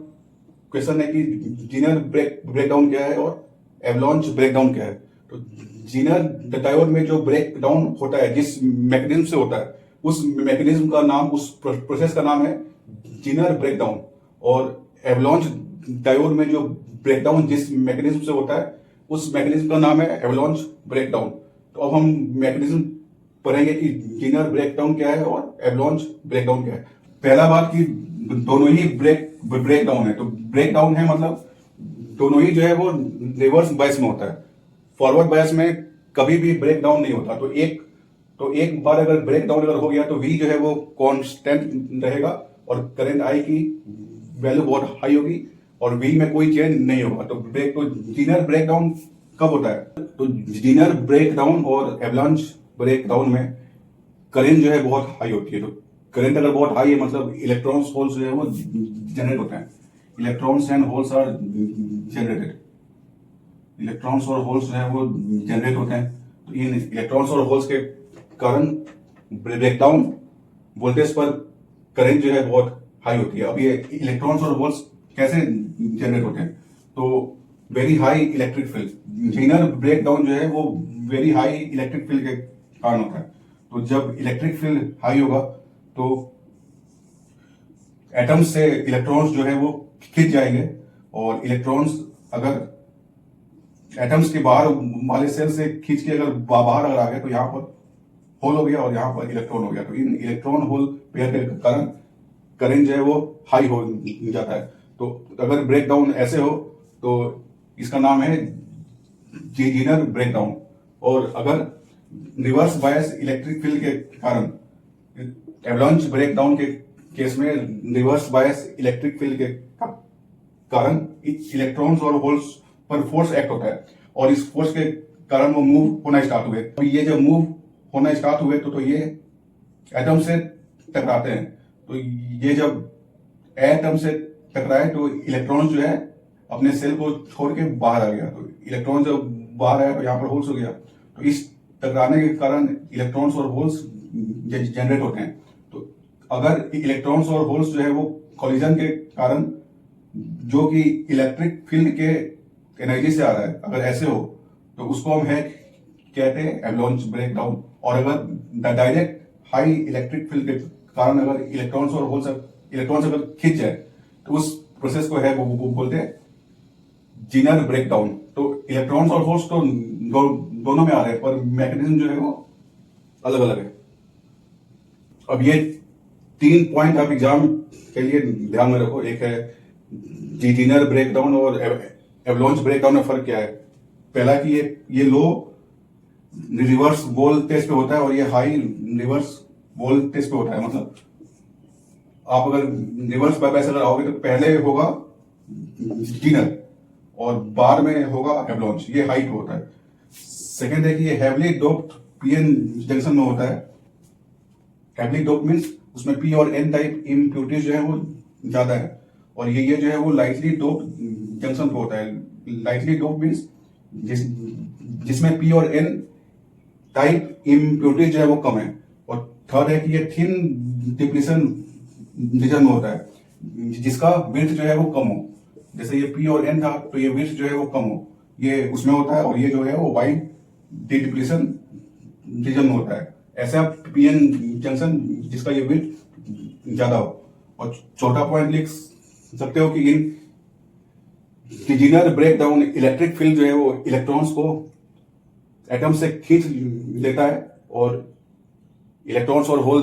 क्वेश्चन है कि जेनर ब्रेकडाउन क्या है और एवलांच ब्रेकडाउन क्या है। तो जेनर डायोड में जो ब्रेक डाउन होता है, जिस मैकेनिज्म से होता है, उस मैकेनिज्म का नाम, उस प्रोसेस का नाम है जेनर ब्रेकडाउन। और एवलांच डायोड में जो ब्रेकडाउन जिस मैकेनिज्म से होता है, उस मैकेनिज्म का नाम है एवलांच ब्रेकडाउन। तो अब हम मैकेनिज्म पढ़ेंगे कि जेनर ब्रेकडाउन क्या है और एवलांच ब्रेकडाउन क्या है। पहला बात कि दोनों ही ब्रेकडाउन है। तो ब्रेकडाउन है मतलब दोनों ही जो है वो रिवर्स बायस में होता है। फॉरवर्ड बायस में कभी भी ब्रेक डाउन नहीं होता। तो एक बार अगर ब्रेक डाउन अगर हो गया तो वी जो है वो कांस्टेंट रहेगा, और करंट आई की वैल्यू बहुत हाई होगी, और वी में कोई चेंज नहीं होगा। तो जेनर ब्रेक डाउन कब होता है? तो जेनर ब्रेक डाउन और एवलांच ब्रेक डाउन में करंट जो है बहुत हाई होती है। तो करंट अगर बहुत हाई है मतलब इलेक्ट्रॉन्स होल्स जो है वो जनरेट होते हैं। Electrons and holes are generated. Electrons और होल्स जो है वो जनरेट होते हैं। तो इन इलेक्ट्रॉन्स और होल्स के कारण ब्रेकडाउन वोल्टेज पर करंट जो है बहुत हाई होती है। अब ये इलेक्ट्रॉन्स और होल्स कैसे जनरेट होते हैं? तो very high electric field, Zener breakdown जो है वो वेरी हाई इलेक्ट्रिक फील्ड के कारण होता है। तो जब इलेक्ट्रिक फील्ड हाई होगा तो एटम्स से इलेक्ट्रॉन्स जो है वो खिंच जाएंगे, और इलेक्ट्रॉन्स अगर एटम्स के बाहर वाले सेल से खींच के अगर बाहर अगर आ गए तो यहाँ पर होल हो गया और यहाँ पर इलेक्ट्रॉन हो गया। तो इन इलेक्ट्रॉन होल पेयर के कारण करंट जो है वो हाई हो जाता है। तो अगर ब्रेक डाउन ऐसे हो तो इसका नाम है जेनर ब्रेकडाउन। और अगर रिवर्स बायस इलेक्ट्रिक फील्ड के कारण एवलांच ब्रेकडाउन के केस में रिवर्स बायस इलेक्ट्रिक फील्ड के कारण इलेक्ट्रॉन्स और होल्स पर फोर्स एक्ट होता है, और इस फोर्स के कारण वो मूव होना स्टार्ट हुए। तो ये जब मूव होना स्टार्ट हुए तो ये एटम से टकराते हैं। तो ये जब एटम से टकराए तो इलेक्ट्रॉन जो है अपने सेल को छोड़ के बाहर आ गया। तो इलेक्ट्रॉन जब बाहर आया तो यहाँ पर होल्स हो गया। तो इस टकराने के कारण इलेक्ट्रॉन्स और होल्स जनरेट होते हैं। तो अगर इलेक्ट्रॉन्स और होल्स जो है वो कॉलिजन के कारण, जो कि इलेक्ट्रिक फील्ड के एनर्जी से आ रहा है, अगर ऐसे हो तो उसको हम है कहते हैं एवलांच ब्रेकडाउन। और अगर डायरेक्ट हाई इलेक्ट्रिक फील्ड के कारण अगर इलेक्ट्रॉन्स और होल्स अगर खिंच जाए तो उस प्रोसेस को है वो बोलते हैं जेनर ब्रेकडाउन। तो इलेक्ट्रॉन्स और होल्स तो दोनों में आ रहे हैं, पर मैकेनिज्म जो है वो अलग अलग है। अब ये 3 पॉइंट आप एग्जाम के लिए ध्यान में रखो। एक है जेनर ब्रेकडाउन और एवलांच ब्रेकडाउन में फर्क क्या है। पहला कि ये लो रिवर्स वोल्टेज पे होता है और ये हाई रिवर्स वोल्टेज पे होता है। मतलब आप अगर रिवर्स बायस अगर आओगे तो पहले होगा जेनर और बाद में होगा एवलांच, ये हाई पे होता है। सेकेंड है कि ये हैवली डोप्ड पीएन जंक्शन में होता है। हैवली डोप्ड मीन्स उसमें पी और एन टाइप इम्प्यूरिटीज जो है वो ज्यादा है, और ये जो है वो लाइटली डोप्ड जंक्शन पे होता है। लाइटली डोप्ड मीन्स जिसमें पी और एन टाइप इम्प्यूरिटीज जो है वो कम है। और थर्ड है कि ये थिन डिप्लीशन रीजन में होता है, जिसका विड्थ जो है वो कम हो। जैसे ये पी और एन था तो ये विड्थ जो है वो कम हो। ये उसमें होता है, और ये जो है वो वाइड डी डिप्लीशन रीजन में होता है। ऐसा पीएन जंक्शन जिसका ये विड्थ ज्यादा हो। और छोटा पॉइंट लिख सकते हो कि इन डिजीनर ब्रेक डाउन इलेक्ट्रिक फील्ड जो है वो इलेक्ट्रॉन्स को एटम से खींच लेता है, और इलेक्ट्रॉन्स और होल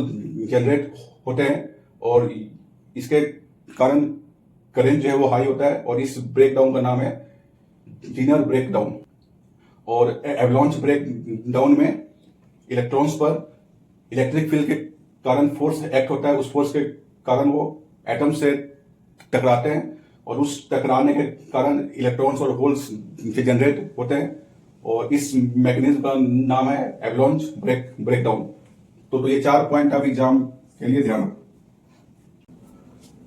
जनरेट होते हैं, और इसके कारण करंट जो है वो हाई होता है, और इस ब्रेक डाउन का नाम है डिजीनर ब्रेक डाउन। और एवलांच ब्रेक डाउन में इलेक्ट्रॉन्स पर इलेक्ट्रिक फील्ड के कारण फोर्स एक्ट होता है, उस फोर्स के कारण वो एटम से टकराते हैं, और उस टकराने के कारण इलेक्ट्रॉन्स और होल्स जनरेट होते हैं, और इस मैकेनिज्म का नाम है एवलांच ब्रेक डाउन। तो ये 4 पॉइंट आप एग्जाम के लिए ध्यान रखो।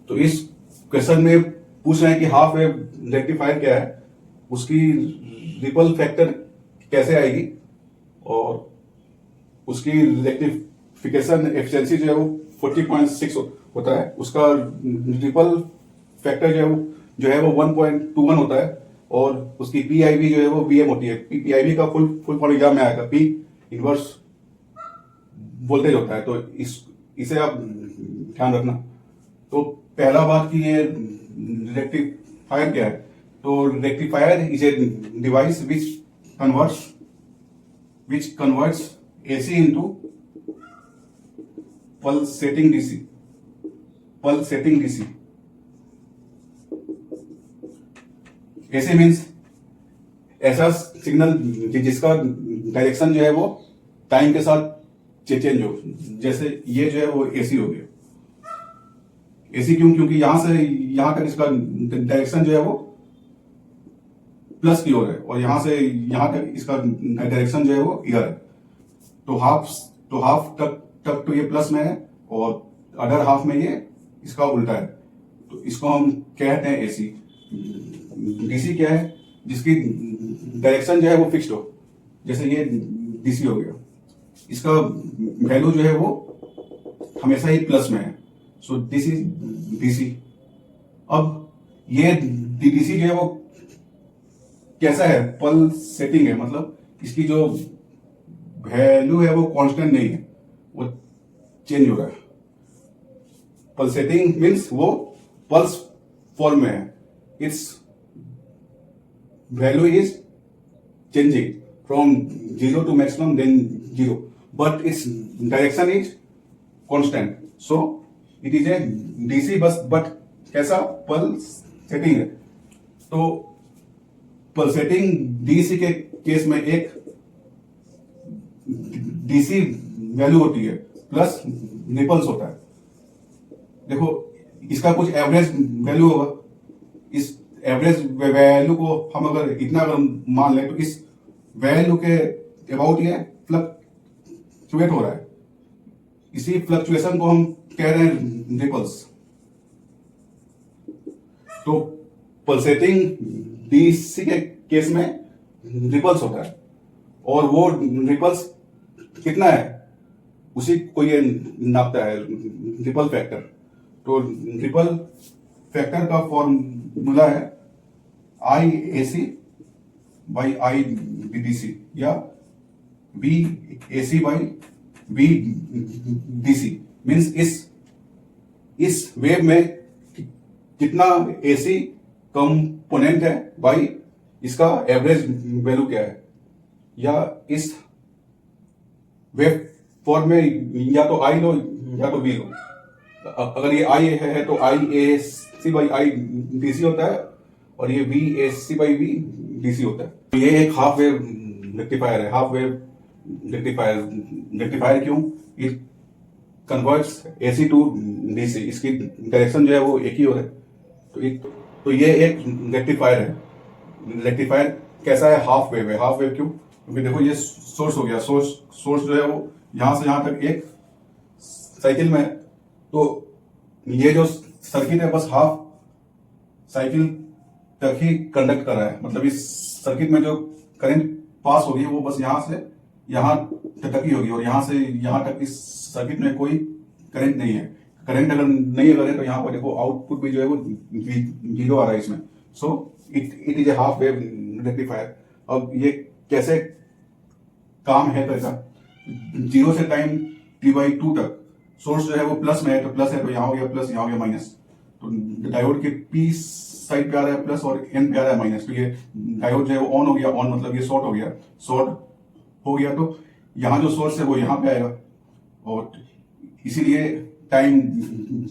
तो इस क्वेश्चन में पूछ रहे हैं कि हाफ वेव रेक्टिफायर क्या है, उसकी रिपल फैक्टर कैसे आएगी, और उसकी रेक्टिफिकेशन एफिशिएंसी जो है वो 40.6 होता है, उसका रिपल फैक्टर जो है वो 1.21 होता है, और उसकी पीआईवी जो है वो बीएम होती है। पीआईवी का फुल फॉर्म एग्जाम में आएगा, पी इनवर्स वोल्टेज होता है। तो इसे आप ध्यान रखना। तो पहला बात कि ये रेक्टिफायर क्या है, तो rectifier is a device which converts AC into pulsating DC. AC means ऐसा सिग्नल जिसका डायरेक्शन जो है वो टाइम के साथ चेंज हो। जैसे ये जो है वो AC हो गया। AC क्योंकि यहां से यहां तक इसका डायरेक्शन जो है वो प्लस की ओर है, और यहां से यहां तक इसका डायरेक्शन जो है वो इधर है। तो हाफ तक तो ये प्लस में है, और अदर हाफ में ये इसका उल्टा है। तो इसको हम कहते हैं एसी। डीसी क्या है, जिसकी डायरेक्शन जो है वो फिक्स्ड हो। जैसे ये डीसी हो गया, इसका वैल्यू जो है वो हमेशा ही प्लस में है। So this is DC. अब ये डीसी जो है वो कैसा है, पल्सेटिंग है, मतलब इसकी जो वैल्यू है वो कांस्टेंट नहीं है, वो चेंज हो रहा है। पल्सेटिंग मीन्स वो पल्स फॉर्म में है, it's value is changing from 0 to maximum then 0, but its direction is constant. So it is a DC बस, but कैसा, पल्सेटिंग है। तो पल्सेटिंग डीसी के केस में एक डीसी वैल्यू होती है प्लस रिपल्स होता है। देखो इसका कुछ एवरेज वैल्यू होगा, इस एवरेज वैल्यू को हम अगर इतना अगर मान लें, तो इस वैल्यू के अबाउट ये फ्लक्चुएट हो रहा है। इसी फ्लक्चुएशन को हम कह रहे हैं रिपल्स। तो पल्सेटिंग डीसी के केस में रिपल्स होता है, और वो रिपल्स कितना है उसी को ये नापता है, रिपल फैक्टर। तो रिपल फैक्टर का फॉर्मूला है I AC by I DC, या B AC by B DC. Means इस वेव में कितना एसी कंपोनेंट है बाई इसका एवरेज वैल्यू क्या है, या इस वेव फॉर्म में या तो आई लो या तो बी लो। अगर ये आई है तो आई ए सी बाई आई डीसी होता है, और ये B A C by B DC होता है। तो ये एक हाफ वेव रेक्टिफायर है। हाफ वेव रेक्टिफायर क्यों, it converts AC to DC. इसकी डायरेक्शन जो है वो एक ही हो रहा है। तो ये एक रेक्टिफायर है। रेक्टिफायर कैसा है, हाफ वेव है। हाफ वेव क्यों, क्योंकि देखो ये सोर्स हो गया, सोर्स जो है वो यहां से यहां तक एक साइकिल में है। तो ये जो सर्किट है बस हाफ साइकिल तक ही कंडक्ट कर रहा है। मतलब इस सर्किट में जो करंट पास होगी वो बस यहां से यहां तक ही होगी, और यहां से यहां तक इस सर्किट में कोई करंट नहीं है। करंट अगर नहीं है तो यहाँ पर देखो आउटपुट भी जो है वो 0 आ रहा है इसमें। So it is A half wave rectifier. अब ये कैसे काम है कैसा, 0 से टाइम t/2 तक सोर्स जो है वो प्लस में है, तो प्लस है तो यहाँ हो गया प्लस, यहाँ हो गया माइनस। तो डायोड के पी साइड पे आ रहा है प्लस और एन पे आ रहा है माइनस। तो ये डायोड जो है वो ऑन हो गया, ऑन मतलब ये शॉर्ट हो गया, शॉर्ट हो गया तो यहाँ जो सोर्स है वो यहाँ पे आएगा, और इसीलिए टाइम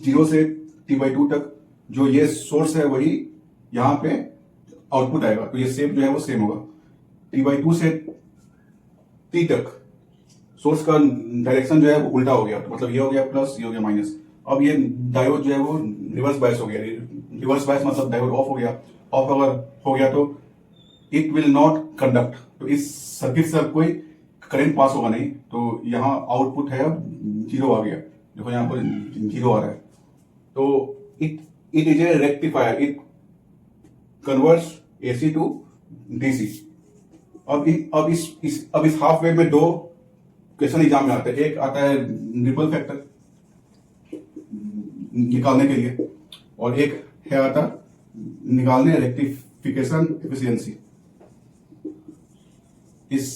0 से t/2 तक जो ये सोर्स है वही यहाँ पे आउटपुट आएगा। तो ये सेम जो है वो सेम होगा। t/2 से t तक सोर्स का डायरेक्शन जो है वो उल्टा हो गया, तो मतलब ये हो गया प्लस, ये हो गया माइनस। अब ये डायोड जो है वो रिवर्स बायस हो गया। रिवर्स बायस मतलब डायोड ऑफ हो गया। ऑफ अगर हो गया तो इट विल नॉट कंडक्ट, तो इस सर्किट से अब कोई करंट पास होगा नहीं। तो यहाँ आउटपुट है अब 0 आ गया, देखो यहाँ पर 0 आ रहा है। तो it is a rectifier, it converts AC to DC। अब इस हाफ वेव में दो क्वेश्चन एग्जाम में आते हैं। एक आता है रिपल फैक्टर निकालने के लिए, और एक है आता निकालने रेक्टिफिकेशन एफिशिएंसी। इस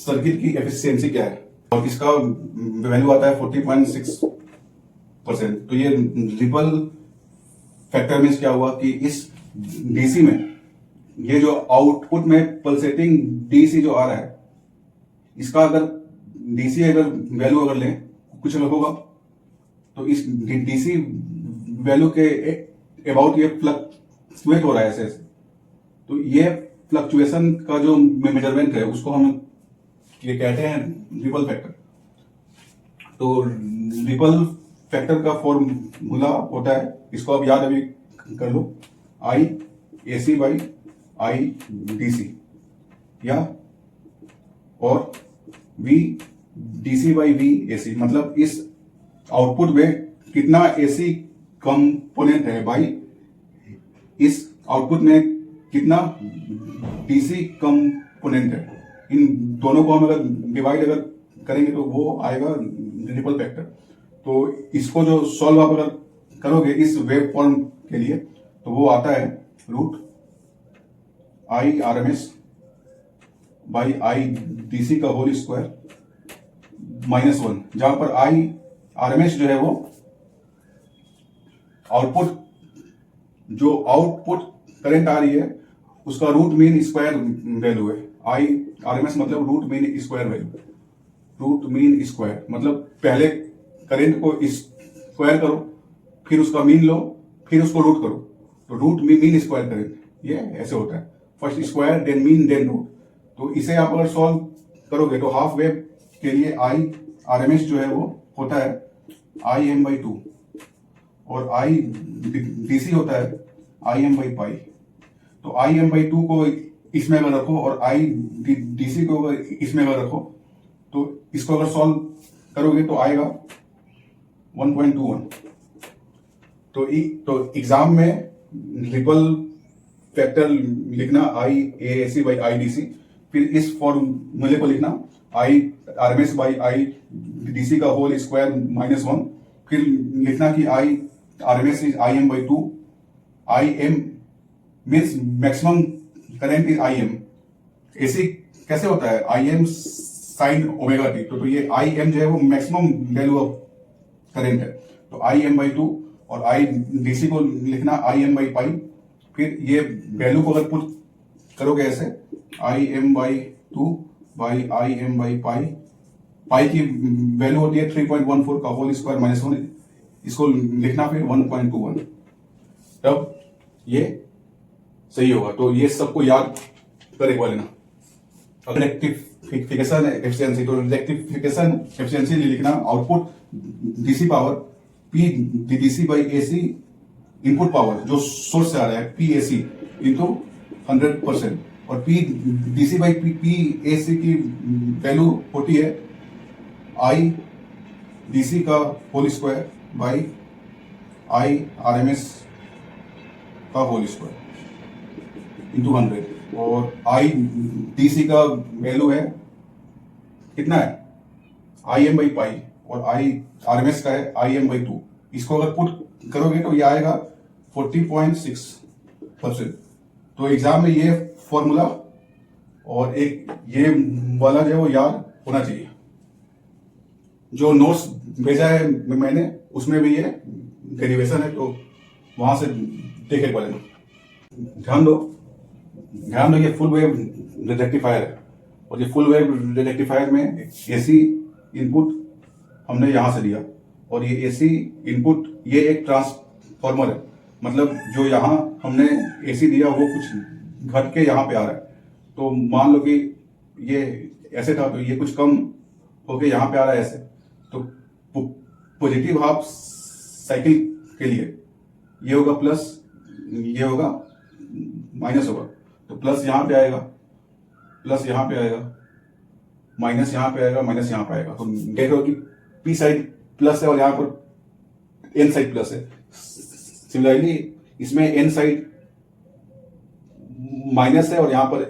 सर्किट की एफिशिएंसी क्या है, और इसका वैल्यू आता है 40.6%। तो ये रिपल फैक्टर मीन्स क्या हुआ कि इस डीसी में ये जो आउटपुट में पल्सेटिंग डीसी जो आ रहा है, इसका अगर डीसी अगर वैल्यू अगर लें कुछ अगर होगा तो इस डीसी वैल्यू के अबाउट ये फ्लक्चुएट हो रहा है ऐसे। तो ये फ्लक्चुएशन का जो मेजरमेंट है उसको हम ये कहते हैं रिपल फैक्टर। तो रिपल फैक्टर का फॉर्मूला होता है, इसको आप याद अभी कर लो, आई AC बाई आई DC, या और V DC by V AC। मतलब इस आउटपुट में कितना AC कंपोनेंट है भाई, इस आउटपुट में कितना DC कंपोनेंट है। इन दोनों को हम अगर डिवाइड अगर करेंगे तो वो आएगा रिपल फैक्टर। तो इसको जो सॉल्व आप अगर करोगे इस वेव फॉर्म के लिए तो वो आता है √IRMS बाई IDC का होल स्क्वायर -1, जहां पर IRMS जो है वो आउटपुट करंट आ रही है उसका रूट मीन स्क्वायर वैल्यू है। IRMS मतलब root mean square value, root mean square मतलब पहले करंट को स्क्वायर करो, फिर उसका मीन लो, फिर उसको रूट करो, तो रूट मीन स्क्वायर करंट, ये ऐसे होता है। First square then mean then root. तो इसे आप अगर सॉल्व करोगे तो हाफ वेव के लिए IRMS जो है वो होता है IM/2 और IDC होता है IM/π। तो IM/2 को इसमें अगर रखो और IDC को अगर इसमें अगर रखो तो इसको अगर सॉल्व करोगे तो आएगा 1.21। तो एग्जाम में रिपल फैक्टर लिखना IAC बाई IDC, फिर इस फॉर्मूले को लिखना IRMS बाई IDC का होल स्क्वायर -1, फिर लिखना कि IRMS is IM/2, IM means maximum current is IM। AC कैसे होता है, IM साइन ओमेगा टी। तो ये IM जो है वो मैक्सिमम वैल्यू ऑफ करंट है। तो IM/2 और IDC को लिखना IM/π। फिर ये वैल्यू को अगर पुट करोगे ऐसे IM/2 बाई IM/π, पाई की वैल्यू होती है 3.14 का होल स्क्वायर -1, इसको लिखना फिर 1.21, तब ये सही होगा। तो ये सबको याद कर एक बार लेना। अगर रेक्टिफिकेशन एफिशिएंसी, तो रेक्टिफिकेशन एफिशिएंसी लिखना output DC power P DC by AC input power जो सोर्स से आ रहा है PAC इंटू 100%, और P DC बाई PAC की वैल्यू होती है IDC का होल स्क्वायर बाई IRMS का होल स्क्वायर इंटू 100, और IDC का वैल्यू है कितना है IM/π, और IRMS का है IM/2। इसको अगर पुट करोगे तो ये आएगा 40.6%। तो एग्जाम में ये फॉर्मूला और एक ये वाला जो है वो याद होना चाहिए। जो नोट्स भेजा है मैंने उसमें भी ये डेरिवेशन है, तो वहां से देख एक बार ध्यान दो ये फुल वेव रेक्टिफायर है और ये फुल वेव रेक्टिफायर में एसी इनपुट हमने यहां से लिया और ये एसी इनपुट ये एक ट्रांसफॉर्मर है, मतलब जो यहाँ हमने एसी दिया वो कुछ घट के यहाँ पे आ रहा है। तो मान लो कि ये ऐसे था तो ये कुछ कम होके यहाँ पे आ रहा है ऐसे, तो पॉजिटिव हाफ साइकिल के लिए ये होगा प्लस, ये होगा माइनस होगा, तो प्लस यहाँ पे आएगा, प्लस यहाँ पे आएगा, माइनस यहाँ पे आएगा, माइनस यहाँ पे आएगा। तो देख रहे हो कि पी साइड प्लस है और यहाँ पर एन साइड प्लस है। सिमिलरली इसमें एन साइड माइनस है और यहाँ पर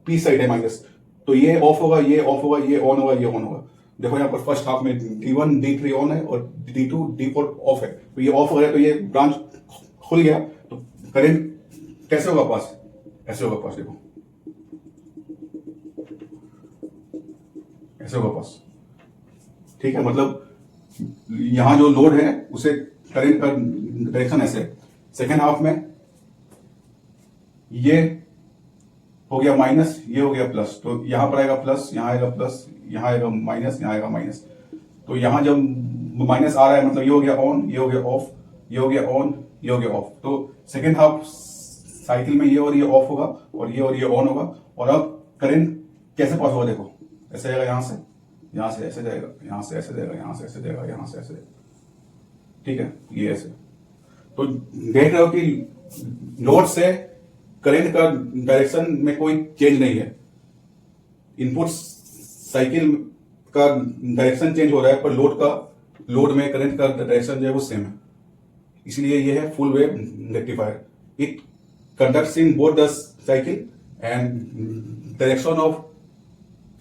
पी साइड है माइनस, तो ये ऑफ होगा, ये ऑफ होगा, ये ऑन होगा, ये ऑन होगा। देखो यहाँ पर फर्स्ट हाफ में D1 D3 ऑन है और D2 D4 ऑफ है, तो ये ऑफ हो गया तो ये ब्रांच खुल गया, तो करंट कैसे होगा पास, ऐसे होगा पास, देखो ऐसे होगा पास, ठीक है। मतलब यहां जो लोड है उसे करंट का डायरेक्शन ऐसे है। सेकेंड हाफ में ये हो गया माइनस, ये हो गया प्लस, तो यहां पर आएगा प्लस, यहां आएगा प्लस, यहां आएगा माइनस, यहां आएगा माइनस। तो यहां जब माइनस आ रहा है मतलब ये हो गया ऑन, ये हो गया ऑफ, ये हो गया ऑन, ये हो गया ऑफ। तो सेकेंड हाफ साइकिल में ये और ये ऑफ होगा और ये ऑन होगा। और अब करंट कैसे पास होगा, देखो ऐसे आएगा, यहां से ऐसे जाएगा, यहां से ऐसे जाएगा, यहां से ऐसे जाएगा, यहां से ऐसे जाएगा, ठीक है, ये ऐसे। तो देख रहे हो कि लोड से करंट का डायरेक्शन में कोई चेंज नहीं है। इनपुट साइकिल का डायरेक्शन चेंज हो रहा है पर लोड में करंट का डायरेक्शन जो है वो सेम है। इसलिए ये है full wave rectifier. It conducts in both the cycle and direction of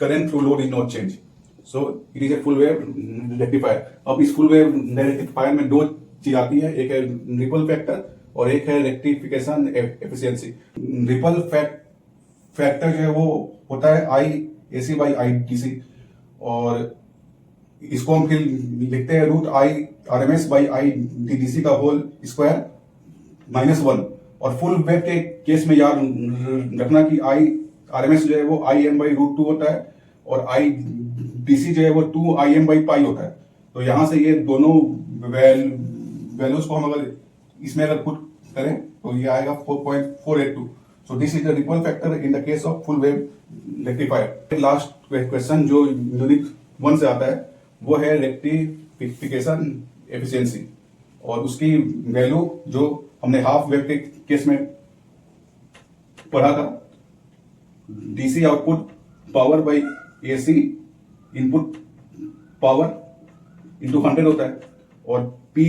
current through load is not change, so it is a full wave rectifier. अब इस फुल वेव रेक्टिफायर में दो चीज आती है, एक है रिपल फैक्टर और एक है रेक्टिफिकेशन एफिशिएंसी। रिपल फैक्टर जो है वो होता है I AC by I DC, और इसको हम फिर लिखते हैं root I RMS by I DC का होल स्क्वायर -1। और फुल वेव के केस में याद रखना कि आई आरएमएस जो है वो आई एम बाई रूट 2 होता है और आई डीसी जो है वो 2 आई एम बाई पाई होता है। तो यहां से ये दोनों वैल्यूज को हम अगर इसमें अगर पुट करें तो ये आएगा 4.482। सो this is the ripple factor in the case of full wave rectifier. Last question जो यूनिट 1 से आता है वो है रेक्टिफिकेशन एफिशिएंसी, और उसकी वैल्यू जो हमने हाफ वेव के केस में पढ़ा था, DC output power by AC input power into 100 होता है, और P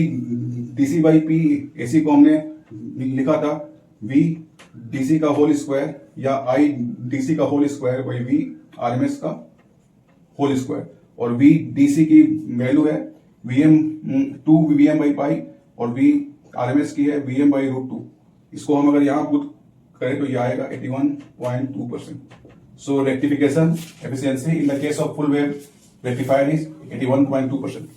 DC by P AC को हमने लिखा था वी डीसी का होल स्क्वायर या आई डीसी का whole square by V RMS का होल स्क्वायर। और वी डीसी की वैल्यू है वीएम 2 वीएम बाई पाई और वी आरएमएस की है वीएम बाई रूट 2। इसको हम अगर यहाँ पुट करें तो ये आएगा 81.2%। So rectification efficiency in the case of full wave rectifier is 81.2%।